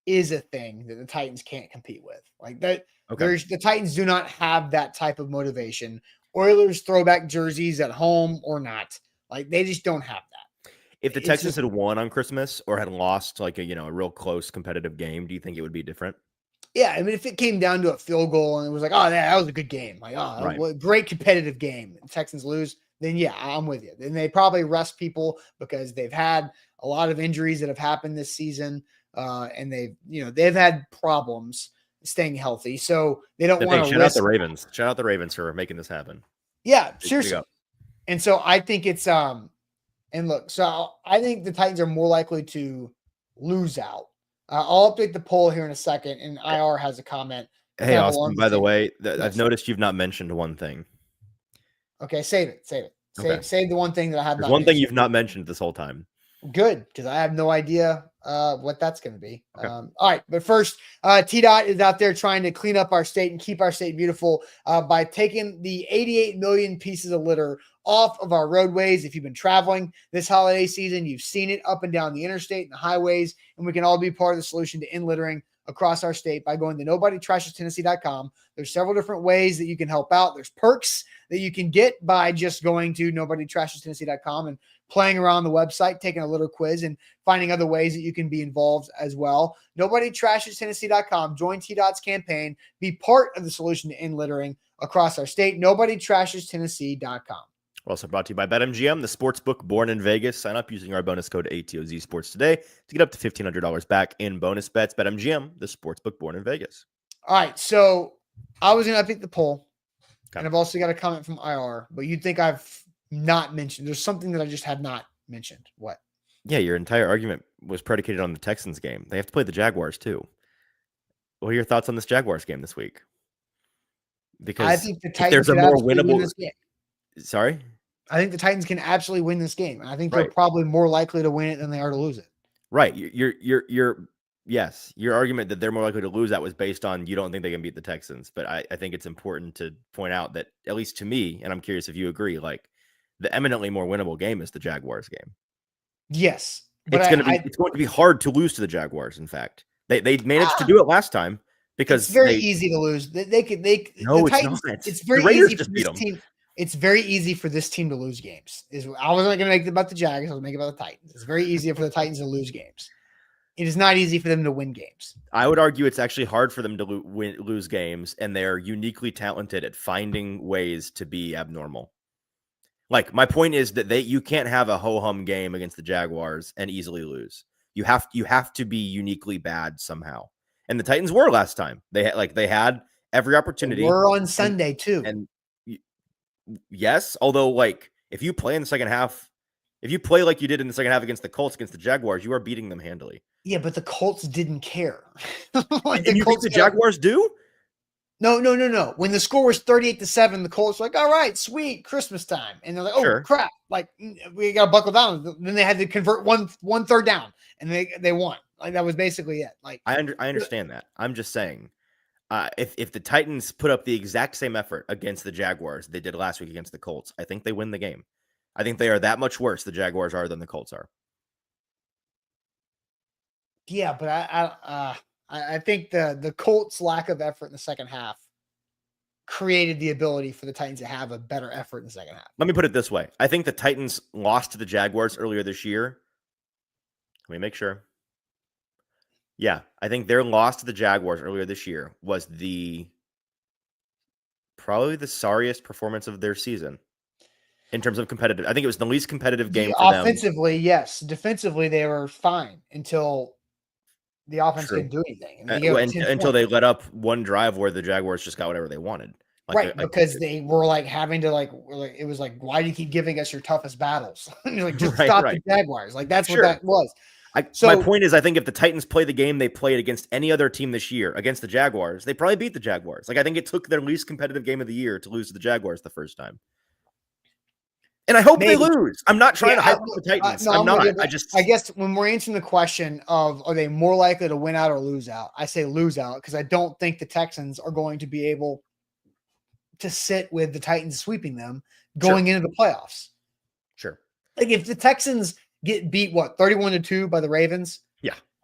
Speaker 1: is a thing that the Titans can't compete with. Like that,
Speaker 2: Okay.
Speaker 1: the Titans do not have that type of motivation. Oilers throwback jerseys at home or not, like they just don't have that.
Speaker 2: If the
Speaker 1: It's
Speaker 2: Texans
Speaker 1: just
Speaker 2: had won on Christmas or had lost like a real close competitive game, do you think it would be different?
Speaker 1: yeah. I mean, if it came down to a field goal and it was like, oh, that was a good game, like
Speaker 2: Right.
Speaker 1: great competitive game, the Texans lose, then yeah, I'm with you. Then they probably rest people because they've had a lot of injuries that have happened this season, and they've had problems staying healthy, so they don't
Speaker 2: The
Speaker 1: want
Speaker 2: thing,
Speaker 1: to
Speaker 2: shout out the
Speaker 1: risk.
Speaker 2: Ravens. Shout out the Ravens for making this happen.
Speaker 1: Yeah,
Speaker 2: Way to
Speaker 1: seriously.
Speaker 2: go.
Speaker 1: And so I think it's and look, so I think the Titans are more likely to lose out. I'll update the poll here in a second, and IR has a comment
Speaker 2: Hey,
Speaker 1: kind of
Speaker 2: Austin,
Speaker 1: along the
Speaker 2: by the
Speaker 1: same.
Speaker 2: way, I've
Speaker 1: Yes.
Speaker 2: noticed you've not mentioned one thing.
Speaker 1: Okay, save it.
Speaker 2: Okay.
Speaker 1: Save the one thing that I have
Speaker 2: There's
Speaker 1: not
Speaker 2: one thing
Speaker 1: mentioned.
Speaker 2: you've not mentioned this whole time.
Speaker 1: Good, because I have no idea what that's going to be.
Speaker 2: Okay.
Speaker 1: All right, but first, TDOT is out there trying to clean up our state and keep our state beautiful by taking the 88 million pieces of litter off of our roadways. If you've been traveling this holiday season, you've seen it up and down the interstate and the highways, and we can all be part of the solution to end littering across our state by going to nobodytrashestennessee.com. There's several different ways that you can help out. There's perks that you can get by just going to nobodytrashestennessee.com and playing around the website, taking a little quiz, and finding other ways that you can be involved as well. NobodyTrashesTennessee.com. Join T-Dot's campaign. Be part of the solution to end littering across our state. NobodyTrashesTennessee.com.
Speaker 2: We're also brought to you by BetMGM, the sports book born in Vegas. Sign up using our bonus code ATOZ Sports today to get up to $1,500 back in bonus bets. BetMGM, the sports book born in Vegas.
Speaker 1: All right, so I was going to update the poll,
Speaker 2: Okay.
Speaker 1: and I've also got a comment from IR, but you'd think I've not mentioned. There's something that I just have not mentioned. What?
Speaker 2: Yeah, your entire argument was predicated on the Texans game. They have to play the Jaguars too. What are your thoughts on this Jaguars game this week? Because
Speaker 1: I think the
Speaker 2: if there's
Speaker 1: Titans
Speaker 2: a
Speaker 1: could
Speaker 2: more
Speaker 1: absolutely win
Speaker 2: winnable,
Speaker 1: this game.
Speaker 2: sorry,
Speaker 1: I think the Titans can absolutely win this game. And I think they're
Speaker 2: Right.
Speaker 1: probably more likely to win it than they are to lose it.
Speaker 2: right? Yes, your argument that they're more likely to lose that was based on you don't think they can beat the Texans. But I think it's important to point out that, at least to me, and I'm curious if you agree, like the eminently more winnable game is the Jaguars game.
Speaker 1: Yes. But
Speaker 2: It's going to be hard to lose to the Jaguars. In fact, they managed to do it last time because
Speaker 1: it's very easy to lose.
Speaker 2: No,
Speaker 1: the
Speaker 2: it's
Speaker 1: Titans,
Speaker 2: not.
Speaker 1: it's very
Speaker 2: The Raiders
Speaker 1: easy for
Speaker 2: just beat
Speaker 1: this
Speaker 2: 'em.
Speaker 1: team. It's very easy for this team to lose games. I wasn't going to make it about the Jags. I was making it about the Titans. It's very easy for the Titans to lose games. It is not easy for them to win games.
Speaker 2: I would argue it's actually hard for them to lose games, and they're uniquely talented at finding ways to be abnormal. Like, my point is that you can't have a ho-hum game against the Jaguars and easily lose. You have to be uniquely bad somehow. And the Titans were last time. They had every opportunity.
Speaker 1: We're on Sunday too.
Speaker 2: And yes, although like if you play in the second half, if you play like you did in the second half against the Colts, against the Jaguars, you are beating them handily.
Speaker 1: Yeah, but the Colts didn't care.
Speaker 2: And you think the Jaguars do?
Speaker 1: No. When the score was 38-7, the Colts were like, all right, sweet, Christmas time. And they're like, oh,
Speaker 2: Sure.
Speaker 1: crap. Like, we got to buckle down. Then they had to convert one third down, and they won. Like, that was basically it. Like,
Speaker 2: I understand that. I'm just saying, if the Titans put up the exact same effort against the Jaguars they did last week against the Colts, I think they win the game. I think they are that much worse, the Jaguars are, than the Colts are.
Speaker 1: Yeah, but I think the Colts' lack of effort in the second half created the ability for the Titans to have a better effort in the second half.
Speaker 2: Let me put it this way. I think the Titans lost to the Jaguars earlier this year. Let me make sure. Yeah, I think their loss to the Jaguars earlier this year was probably the sorriest performance of their season in terms of competitive. I think it was the least competitive game for them.
Speaker 1: Offensively, yes. Defensively, they were fine until the offense
Speaker 2: True.
Speaker 1: couldn't do anything.
Speaker 2: Until they let up one drive where the Jaguars just got whatever they wanted.
Speaker 1: Right, because they were like having to it was like, why do you keep giving us your toughest battles? And you're like, just stop the Jaguars. Like, that's what that was.
Speaker 2: My point is, I think if the Titans play the game they played against any other team this year against the Jaguars, they probably beat the Jaguars. Like, I think it took their least competitive game of the year to lose to the Jaguars the first time. And I hope they lose. I'm not trying to hype up the Titans. I'm not. I guess when we're answering the question of are they more likely to win out or lose out, I say lose out because I don't think the Texans are going to be able to sit with the Titans sweeping them going into the playoffs. Sure.
Speaker 1: Like if the Texans get beat, 31-2 by the Ravens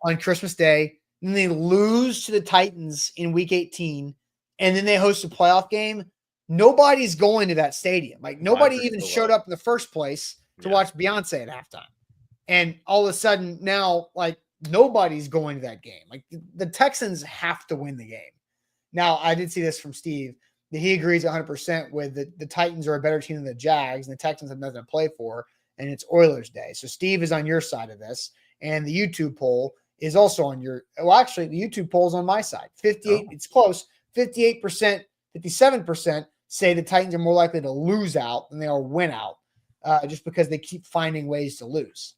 Speaker 1: on Christmas Day, and they lose to the Titans in week 18, and then they host a playoff game, nobody's going to that stadium. Like nobody even showed up in the first place to watch Beyonce at halftime. And all of a sudden now, like nobody's going to that game. Like the Texans have to win the game. Now, I did see this from Steve that he agrees 100% with the Titans are a better team than the Jags, and the Texans have nothing to play for, and it's Oilers Day. So Steve is on your side of this, and the YouTube poll is also on your – well, actually, the YouTube poll is on my side. 58 It's close. 58%, 57% say the Titans are more likely to lose out than they are win out just because they keep finding ways to lose.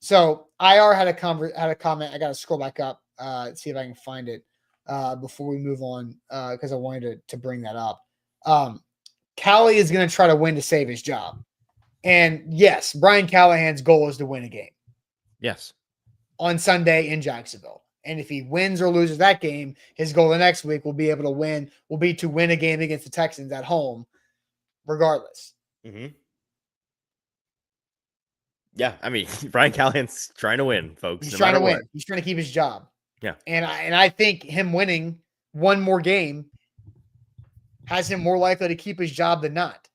Speaker 1: So IR had a comment. I got to scroll back up, see if I can find it before we move on because I wanted to bring that up. Callie is going to try to win to save his job. And yes, Brian Callahan's goal is to win a game.
Speaker 2: Yes.
Speaker 1: On Sunday in Jacksonville. And if he wins or loses that game, his goal the next week will be to win a game against the Texans at home, regardless.
Speaker 2: Mm-hmm. Yeah, I mean, Brian Callahan's trying to win, folks.
Speaker 1: He's trying to win. He's trying to keep his job.
Speaker 2: Yeah.
Speaker 1: And I think him winning one more game has him more likely to keep his job than not.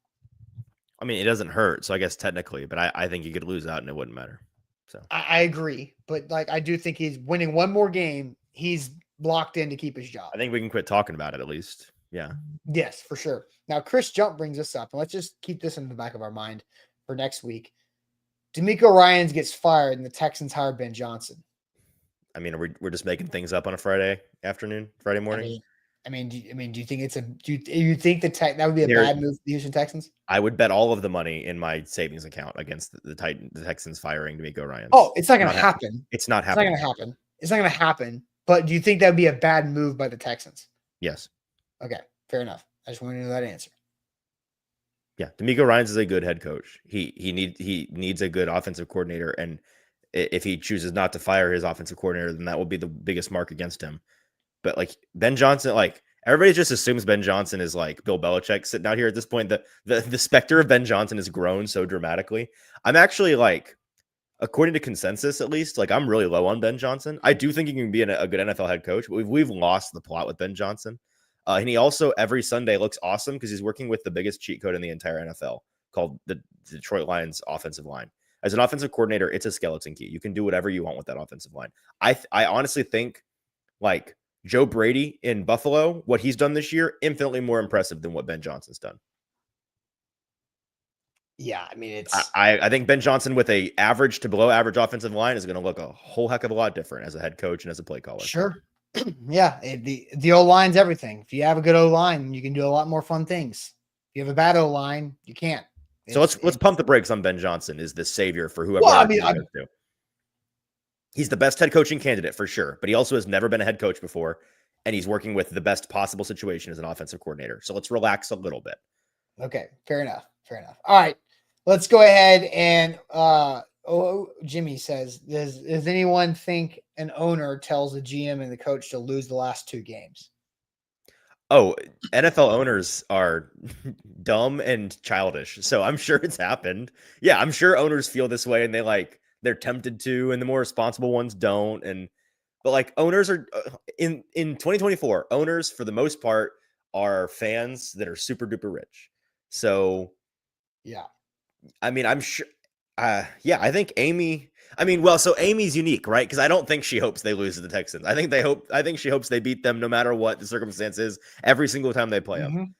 Speaker 2: I mean, it doesn't hurt, so I guess technically, but I think he could lose out and it wouldn't matter. So
Speaker 1: I agree, but like I do think he's winning one more game. He's locked in to keep his job.
Speaker 2: I think we can quit talking about it at least. Yeah.
Speaker 1: Yes, for sure. Now, Chris Jump brings us up, and let's just keep this in the back of our mind for next week. D'Amico Ryans gets fired, and the Texans hire Ben Johnson.
Speaker 2: I mean, we're just making things up on a Friday afternoon, Friday morning.
Speaker 1: I mean, do you think you think that would be a bad move for the Houston Texans?
Speaker 2: I would bet all of the money in my savings account against the Texans firing D'Amico Ryans.
Speaker 1: Oh, it's not going to happen.
Speaker 2: It's not happening.
Speaker 1: It's not going to happen. It's not going to happen. But do you think that would be a bad move by the Texans?
Speaker 2: Yes.
Speaker 1: Okay, fair enough. I just wanted to know that answer.
Speaker 2: Yeah, D'Amico Ryans is a good head coach. He needs a good offensive coordinator, and if he chooses not to fire his offensive coordinator, then that will be the biggest mark against him. But like Ben Johnson, like everybody just assumes Ben Johnson is like Bill Belichick sitting out here at this point. The specter of Ben Johnson has grown so dramatically. I'm actually like, according to consensus, at least, like I'm really low on Ben Johnson. I do think he can be a good NFL head coach, but we've lost the plot with Ben Johnson. And he also every Sunday looks awesome because he's working with the biggest cheat code in the entire NFL called the Detroit Lions offensive line. As an offensive coordinator, it's a skeleton key. You can do whatever you want with that offensive line. I honestly think like Joe Brady in Buffalo, what he's done this year, infinitely more impressive than what Ben Johnson's done.
Speaker 1: Yeah, I mean, it's.
Speaker 2: I think Ben Johnson with a average to below average offensive line is going to look a whole heck of a lot different as a head coach and as a play caller.
Speaker 1: Sure. Yeah, the O-line's everything. If you have a good O-line, you can do a lot more fun things. If you have a bad O-line, you can't.
Speaker 2: So let's pump the brakes on Ben Johnson is the savior for whoever. Well, he's the best head coaching candidate for sure, but he also has never been a head coach before, and he's working with the best possible situation as an offensive coordinator. So let's relax a little bit.
Speaker 1: Okay, fair enough. All right, let's go ahead and Jimmy says, does anyone think an owner tells the GM and the coach to lose the last two games?
Speaker 2: Oh, NFL owners are dumb and childish. So I'm sure it's happened. Yeah, I'm sure owners feel this way and they're tempted to, and the more responsible ones don't. But like owners are in 2024, owners for the most part are fans that are super duper rich. So
Speaker 1: yeah,
Speaker 2: I mean, I'm sure. I think Amy. So Amy's unique, right? Because I don't think she hopes they lose to the Texans. I think she hopes they beat them no matter what the circumstance is every single time they play them.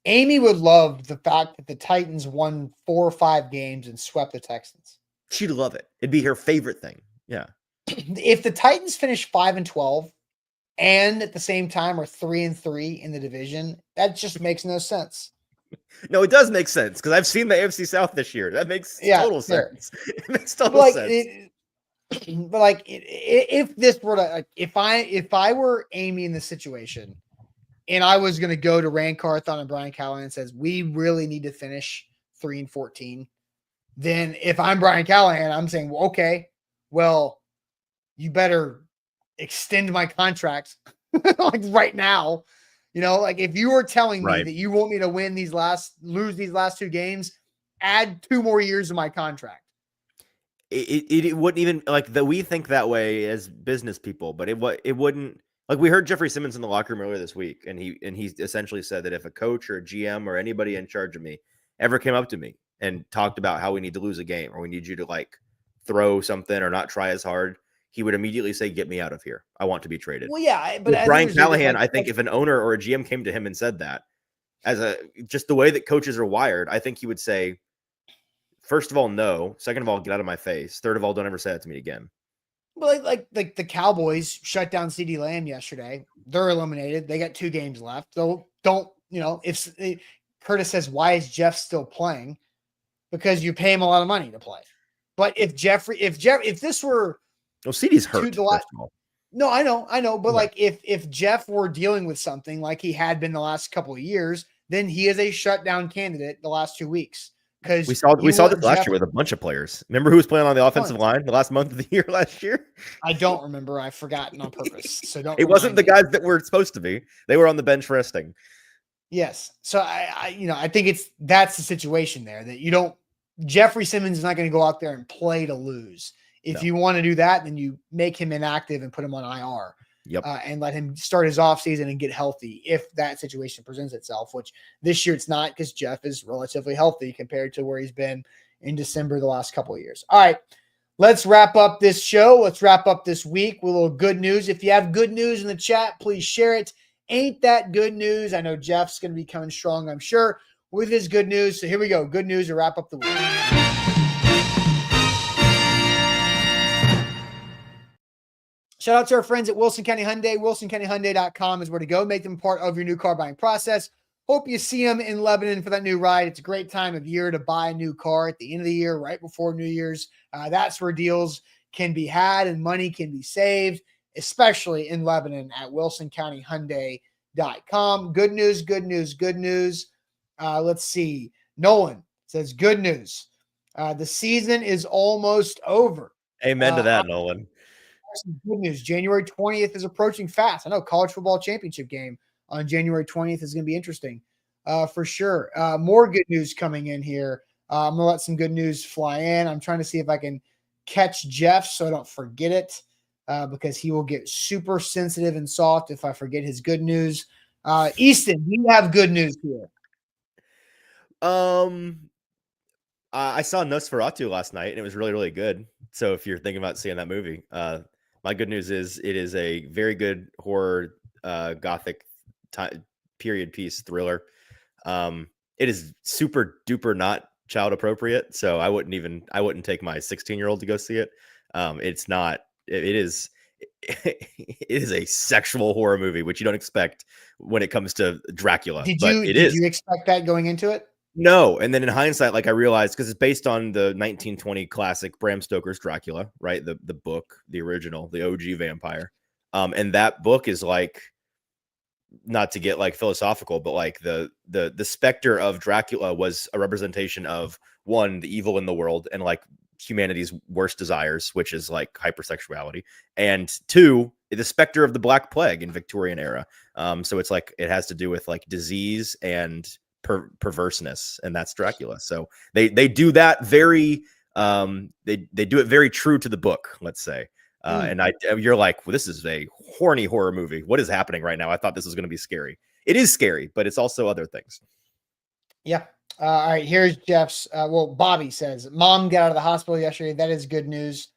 Speaker 1: Amy would love the fact that the Titans won 4 or 5 games and swept the Texans.
Speaker 2: She'd love it. It'd be her favorite thing. Yeah.
Speaker 1: If the Titans finish 5-12 and at the same time are 3-3 in the division, that just makes no sense.
Speaker 2: No, it does make sense because I've seen the AFC South this year. That makes total sense. It makes total sense.
Speaker 1: If this were to, if I were Amy in this situation, and I was going to go to Rand Carthon and Brian Callahan and says we really need to finish 3-14, then if I'm Brian Callahan, I'm saying, well, okay, well, you better extend my contract like right now. You know, like if you were telling me that you want me to lose these last 2 games, add 2 more years of my contract.
Speaker 2: It wouldn't even like that. We think that way as business people, but it wouldn't. Like we heard Jeffrey Simmons in the locker room earlier this week, and he essentially said that if a coach or a GM or anybody in charge of me ever came up to me and talked about how we need to lose a game or we need you to like throw something or not try as hard, he would immediately say, "Get me out of here. I want to be traded."
Speaker 1: Well, yeah, but
Speaker 2: with Brian Callahan, I think if an owner or a GM came to him and said that, just the way that coaches are wired, I think he would say, first of all, no. Second of all, get out of my face. Third of all, don't ever say that to me again.
Speaker 1: Well, like the Cowboys shut down CeeDee Lamb yesterday. They're eliminated. They got 2 games left. So don't, if Curtis says, why is Jeff still playing? Because you pay him a lot of money to play. But if this were,
Speaker 2: CeeDee's hurt.
Speaker 1: No, I know. But like if Jeff were dealing with something like he had been the last couple of years, then he is a shutdown candidate the last 2 weeks. Because
Speaker 2: we saw this last year with a bunch of players. Remember who was playing on the offensive line the last month of the year last year?
Speaker 1: I don't remember. I've forgotten on purpose. So don't.
Speaker 2: It wasn't the guys that were supposed to be. They were on the bench resting.
Speaker 1: Yes. So I think that's the situation there that you don't. Jeffrey Simmons is not going to go out there and play to lose. If you want to do that, then you make him inactive and put him on IR.
Speaker 2: Yep.
Speaker 1: And let him start his offseason and get healthy if that situation presents itself, which this year it's not because Jeff is relatively healthy compared to where he's been in December the last couple of years. All right, let's wrap up this show. Let's wrap up this week with a little good news. If you have good news in the chat, please share it. Ain't that good news? I know Jeff's going to be coming strong, I'm sure, with his good news. So here we go. Good news to wrap up the week. Shout out to our friends at Wilson County Hyundai. WilsonCountyHyundai.com is where to go. Make them part of your new car buying process. Hope you see them in Lebanon for that new ride. It's a great time of year to buy a new car at the end of the year, right before New Year's. That's where deals can be had and money can be saved, especially in Lebanon at WilsonCountyHyundai.com. Good news, good news, good news. Let's see. Nolan says, good news. The season is almost over.
Speaker 2: Amen to that, Nolan.
Speaker 1: Some good news. January 20th is approaching fast. I know college football championship game on January 20th is going to be interesting for sure. More good news coming in here. I'm going to let some good news fly in. I'm trying to see if I can catch Jeff so I don't forget it because he will get super sensitive and soft if I forget his good news. Easton, do you have good news here?
Speaker 2: I saw Nosferatu last night and it was really, really good. So if you're thinking about seeing that movie, my good news is it is a very good horror, gothic period piece thriller. It is super duper not child appropriate. So I wouldn't take my 16-year-old to go see it. It is a sexual horror movie, which you don't expect when it comes to Dracula.
Speaker 1: Did you expect that going into it?
Speaker 2: No. And then in hindsight, like I realized, because it's based on the 1920 classic Bram Stoker's Dracula, right? The book, the original, the OG vampire. And that book is like, not to get like philosophical, but like the specter of Dracula was a representation of, one, the evil in the world and like humanity's worst desires, which is like hypersexuality, and 2, the specter of the Black Plague in Victorian era. So it's like it has to do with like disease and perverseness, and that's Dracula. So they do that very they do it very true to the book, let's say. And you're like, well, this is a horny horror movie. What is happening right now? I thought this was going to be scary. It is scary, but it's also other things.
Speaker 1: Yeah. All right. Here's Jeff's. Bobby says, Mom got out of the hospital yesterday. That is good news.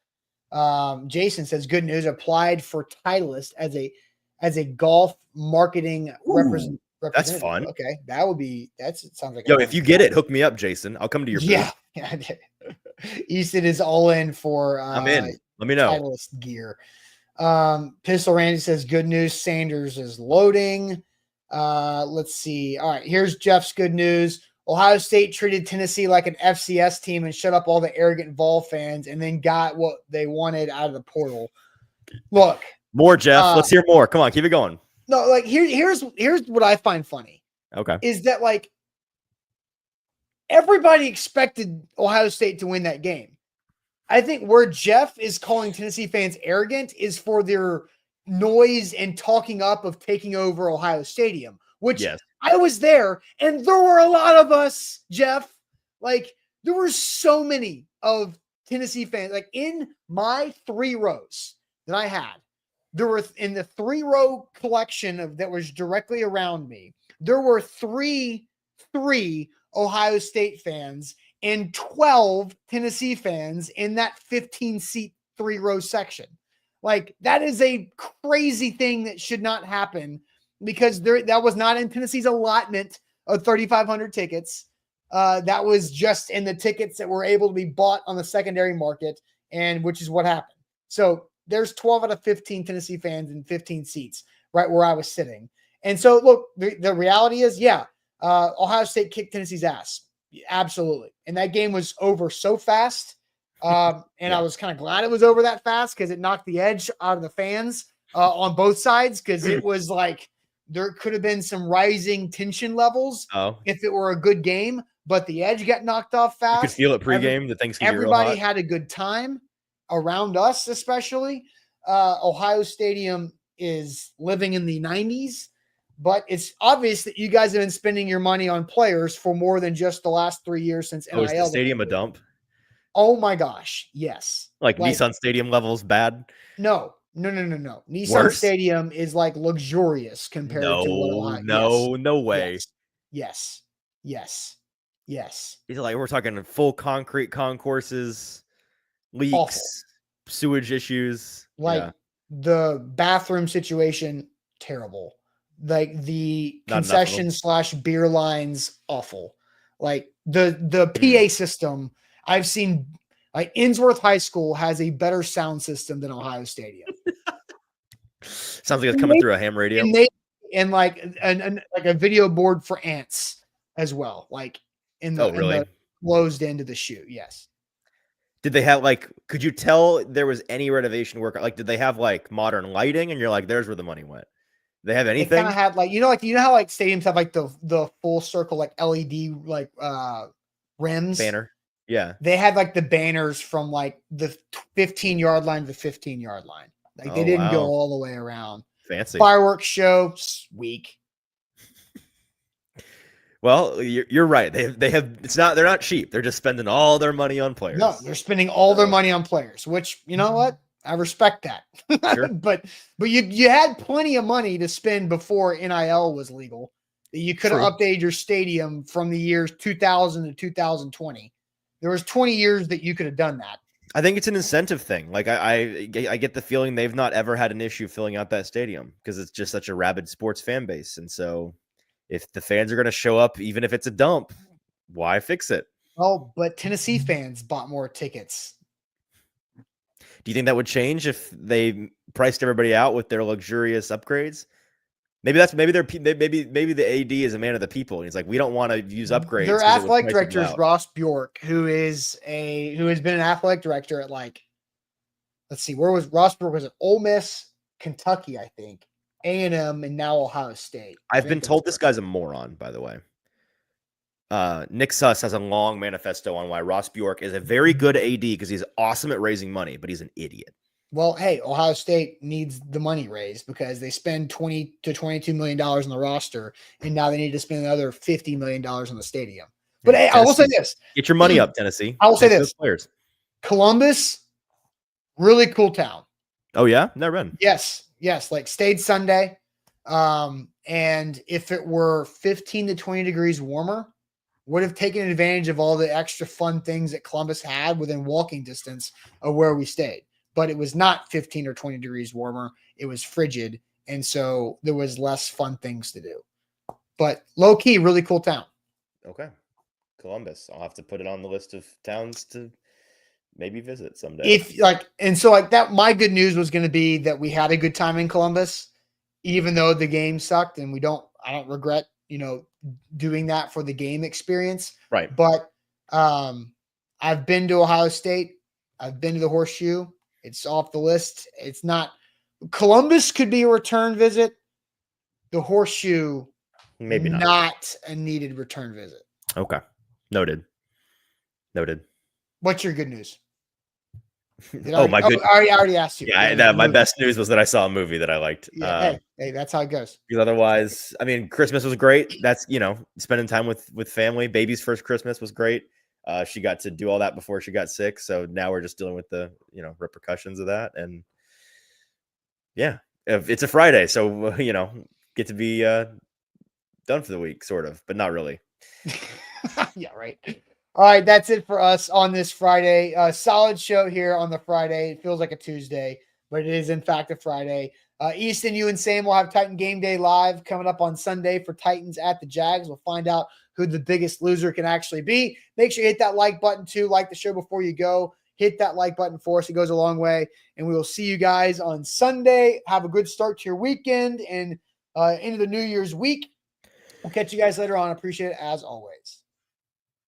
Speaker 1: Jason says, good news. Applied for Titleist as a golf marketing representative.
Speaker 2: That's fun.
Speaker 1: Okay. It sounds like.
Speaker 2: Yo, if you get it, hook me up, Jason. I'll come to your booth.
Speaker 1: Yeah. Easton is all in for.
Speaker 2: I'm in. Let me know.
Speaker 1: Titleist gear. Pistol Randy says, good news. Sanders is loading. Let's see. All right. Here's Jeff's good news. Ohio State treated Tennessee like an FCS team and shut up all the arrogant Vol fans and then got what they wanted out of the portal. Look.
Speaker 2: More, Jeff. Let's hear more. Come on. Keep it going.
Speaker 1: No, like here's what I find funny.
Speaker 2: Okay.
Speaker 1: Is that like everybody expected Ohio State to win that game. I think where Jeff is calling Tennessee fans arrogant is for their noise and talking up of taking over Ohio Stadium, which I was there and there were a lot of us, Jeff. Like There were so many of Tennessee fans, like in my 3 rows that I had. There were in the 3-row collection of that was directly around me. There were three Ohio State fans and 12 Tennessee fans in that 15-seat 3-row section. Like, that is a crazy thing that should not happen because that was not in Tennessee's allotment of 3,500 tickets. That was just in the tickets that were able to be bought on the secondary market, and which is what happened. So there's 12 out of 15 Tennessee fans in 15 seats right where I was sitting. And so, look, the reality is, Ohio State kicked Tennessee's ass. Absolutely. And that game was over so fast. I was kind of glad it was over that fast because it knocked the edge out of the fans on both sides, because it was like there could have been some rising tension levels if it were a good game, but the edge got knocked off fast.
Speaker 2: You could feel it pregame. The things can be real hot.
Speaker 1: Everybody had a good time around us, especially. Ohio Stadium is living in the 90s, but it's obvious that you guys have been spending your money on players for more than just the last 3 years since NIL.
Speaker 2: Is the stadium a dump?
Speaker 1: Oh my gosh, yes.
Speaker 2: Like Nissan Stadium levels bad?
Speaker 1: No. Nissan
Speaker 2: Worse?
Speaker 1: Stadium is like luxurious compared to what Ohio.
Speaker 2: No way.
Speaker 1: Yes.
Speaker 2: It's like we're talking full concrete concourses, leaks,
Speaker 1: awful.
Speaker 2: Sewage issues.
Speaker 1: Like the bathroom situation, terrible. Like the concession / beer lines, awful. Like the PA system, I've seen. Like Innsworth High School has a better sound system than Ohio Stadium.
Speaker 2: Sounds like it's coming through a ham radio.
Speaker 1: And like a video board for ants as well. Like in the closed end of the shoe. Yes.
Speaker 2: Did they have could you tell there was any renovation work? Like, did they have modern lighting? And you're like, there's where the money went. Did they have anything? They
Speaker 1: kind of had how stadiums have the full circle LED rims
Speaker 2: banner. Yeah.
Speaker 1: They had the banners from the 15-yard line to the 15-yard line. Like they didn't go all the way around.
Speaker 2: Fancy.
Speaker 1: Fireworks show, weak.
Speaker 2: Well, you're right. They have they're not cheap. They're just spending all their money on players.
Speaker 1: No, they're spending all their money on players, which, you know what? I respect that. Sure. but you had plenty of money to spend before NIL was legal. You could have updated your stadium from the years 2000 to 2020. There was 20 years that you could have done that.
Speaker 2: I think it's an incentive thing. Like I get the feeling they've not ever had an issue filling out that stadium because it's just such a rabid sports fan base. And so if the fans are going to show up, even if it's a dump, why fix it?
Speaker 1: Oh, but Tennessee fans bought more tickets.
Speaker 2: Do you think that would change if they priced everybody out with their luxurious upgrades? Maybe the AD is a man of the people. He's like, we don't want to use upgrades.
Speaker 1: Their athletic director is Ross Bjork, who has been an athletic director at let's see, where was Ross Bjork? Was it Ole Miss, Kentucky, I think, A&M, and now Ohio State.
Speaker 2: I've been told this guy's a moron, by the way. Nick Suss has a long manifesto on why Ross Bjork is a very good AD because he's awesome at raising money, but he's an idiot.
Speaker 1: Well, hey, Ohio State needs the money raised because they spend $20 to $22 million on the roster, and now they need to spend another $50 million on the stadium. But hey, I will say this.
Speaker 2: Get your money up, Tennessee.
Speaker 1: I will say this. Players. Columbus, really cool town.
Speaker 2: Oh, yeah? Never been.
Speaker 1: Yes. Stayed Sunday. And if it were 15 to 20 degrees warmer, would have taken advantage of all the extra fun things that Columbus had within walking distance of where we stayed. But it was not 15 or 20 degrees warmer. It was frigid. And so there was less fun things to do. But low key, really cool town.
Speaker 2: Okay. Columbus. I'll have to put it on the list of towns to maybe visit someday.
Speaker 1: My good news was going to be that we had a good time in Columbus, even though the game sucked, and I don't regret, doing that for the game experience.
Speaker 2: Right.
Speaker 1: But I've been to Ohio State. I've been to the Horseshoe. It's off the list. It's not. Columbus could be a return visit. The Horseshoe,
Speaker 2: maybe
Speaker 1: not a needed return visit.
Speaker 2: Okay. Noted.
Speaker 1: What's your good news?
Speaker 2: I
Speaker 1: already asked you.
Speaker 2: Yeah, my best news was that I saw a movie that I liked.
Speaker 1: Yeah, hey, that's how it goes.
Speaker 2: Because otherwise, I mean, Christmas was great. That's, spending time with family. Baby's first Christmas was great. She got to do all that before she got sick. So now we're just dealing with the, repercussions of that. And yeah, it's a Friday. So, get to be done for the week, sort of, but not really.
Speaker 1: Yeah, right. All right, that's it for us on this Friday. Solid show here on the Friday. It feels like a Tuesday, but it is in fact a Friday. Easton, you and Sam will have Titan Game Day live coming up on Sunday for Titans at the Jags. We'll find out who the biggest loser can actually be. Make sure you hit that like button too. Like the show before you go. Hit that like button for us. It goes a long way. And we will see you guys on Sunday. Have a good start to your weekend and into the New Year's week. We'll catch you guys later on. Appreciate it as always.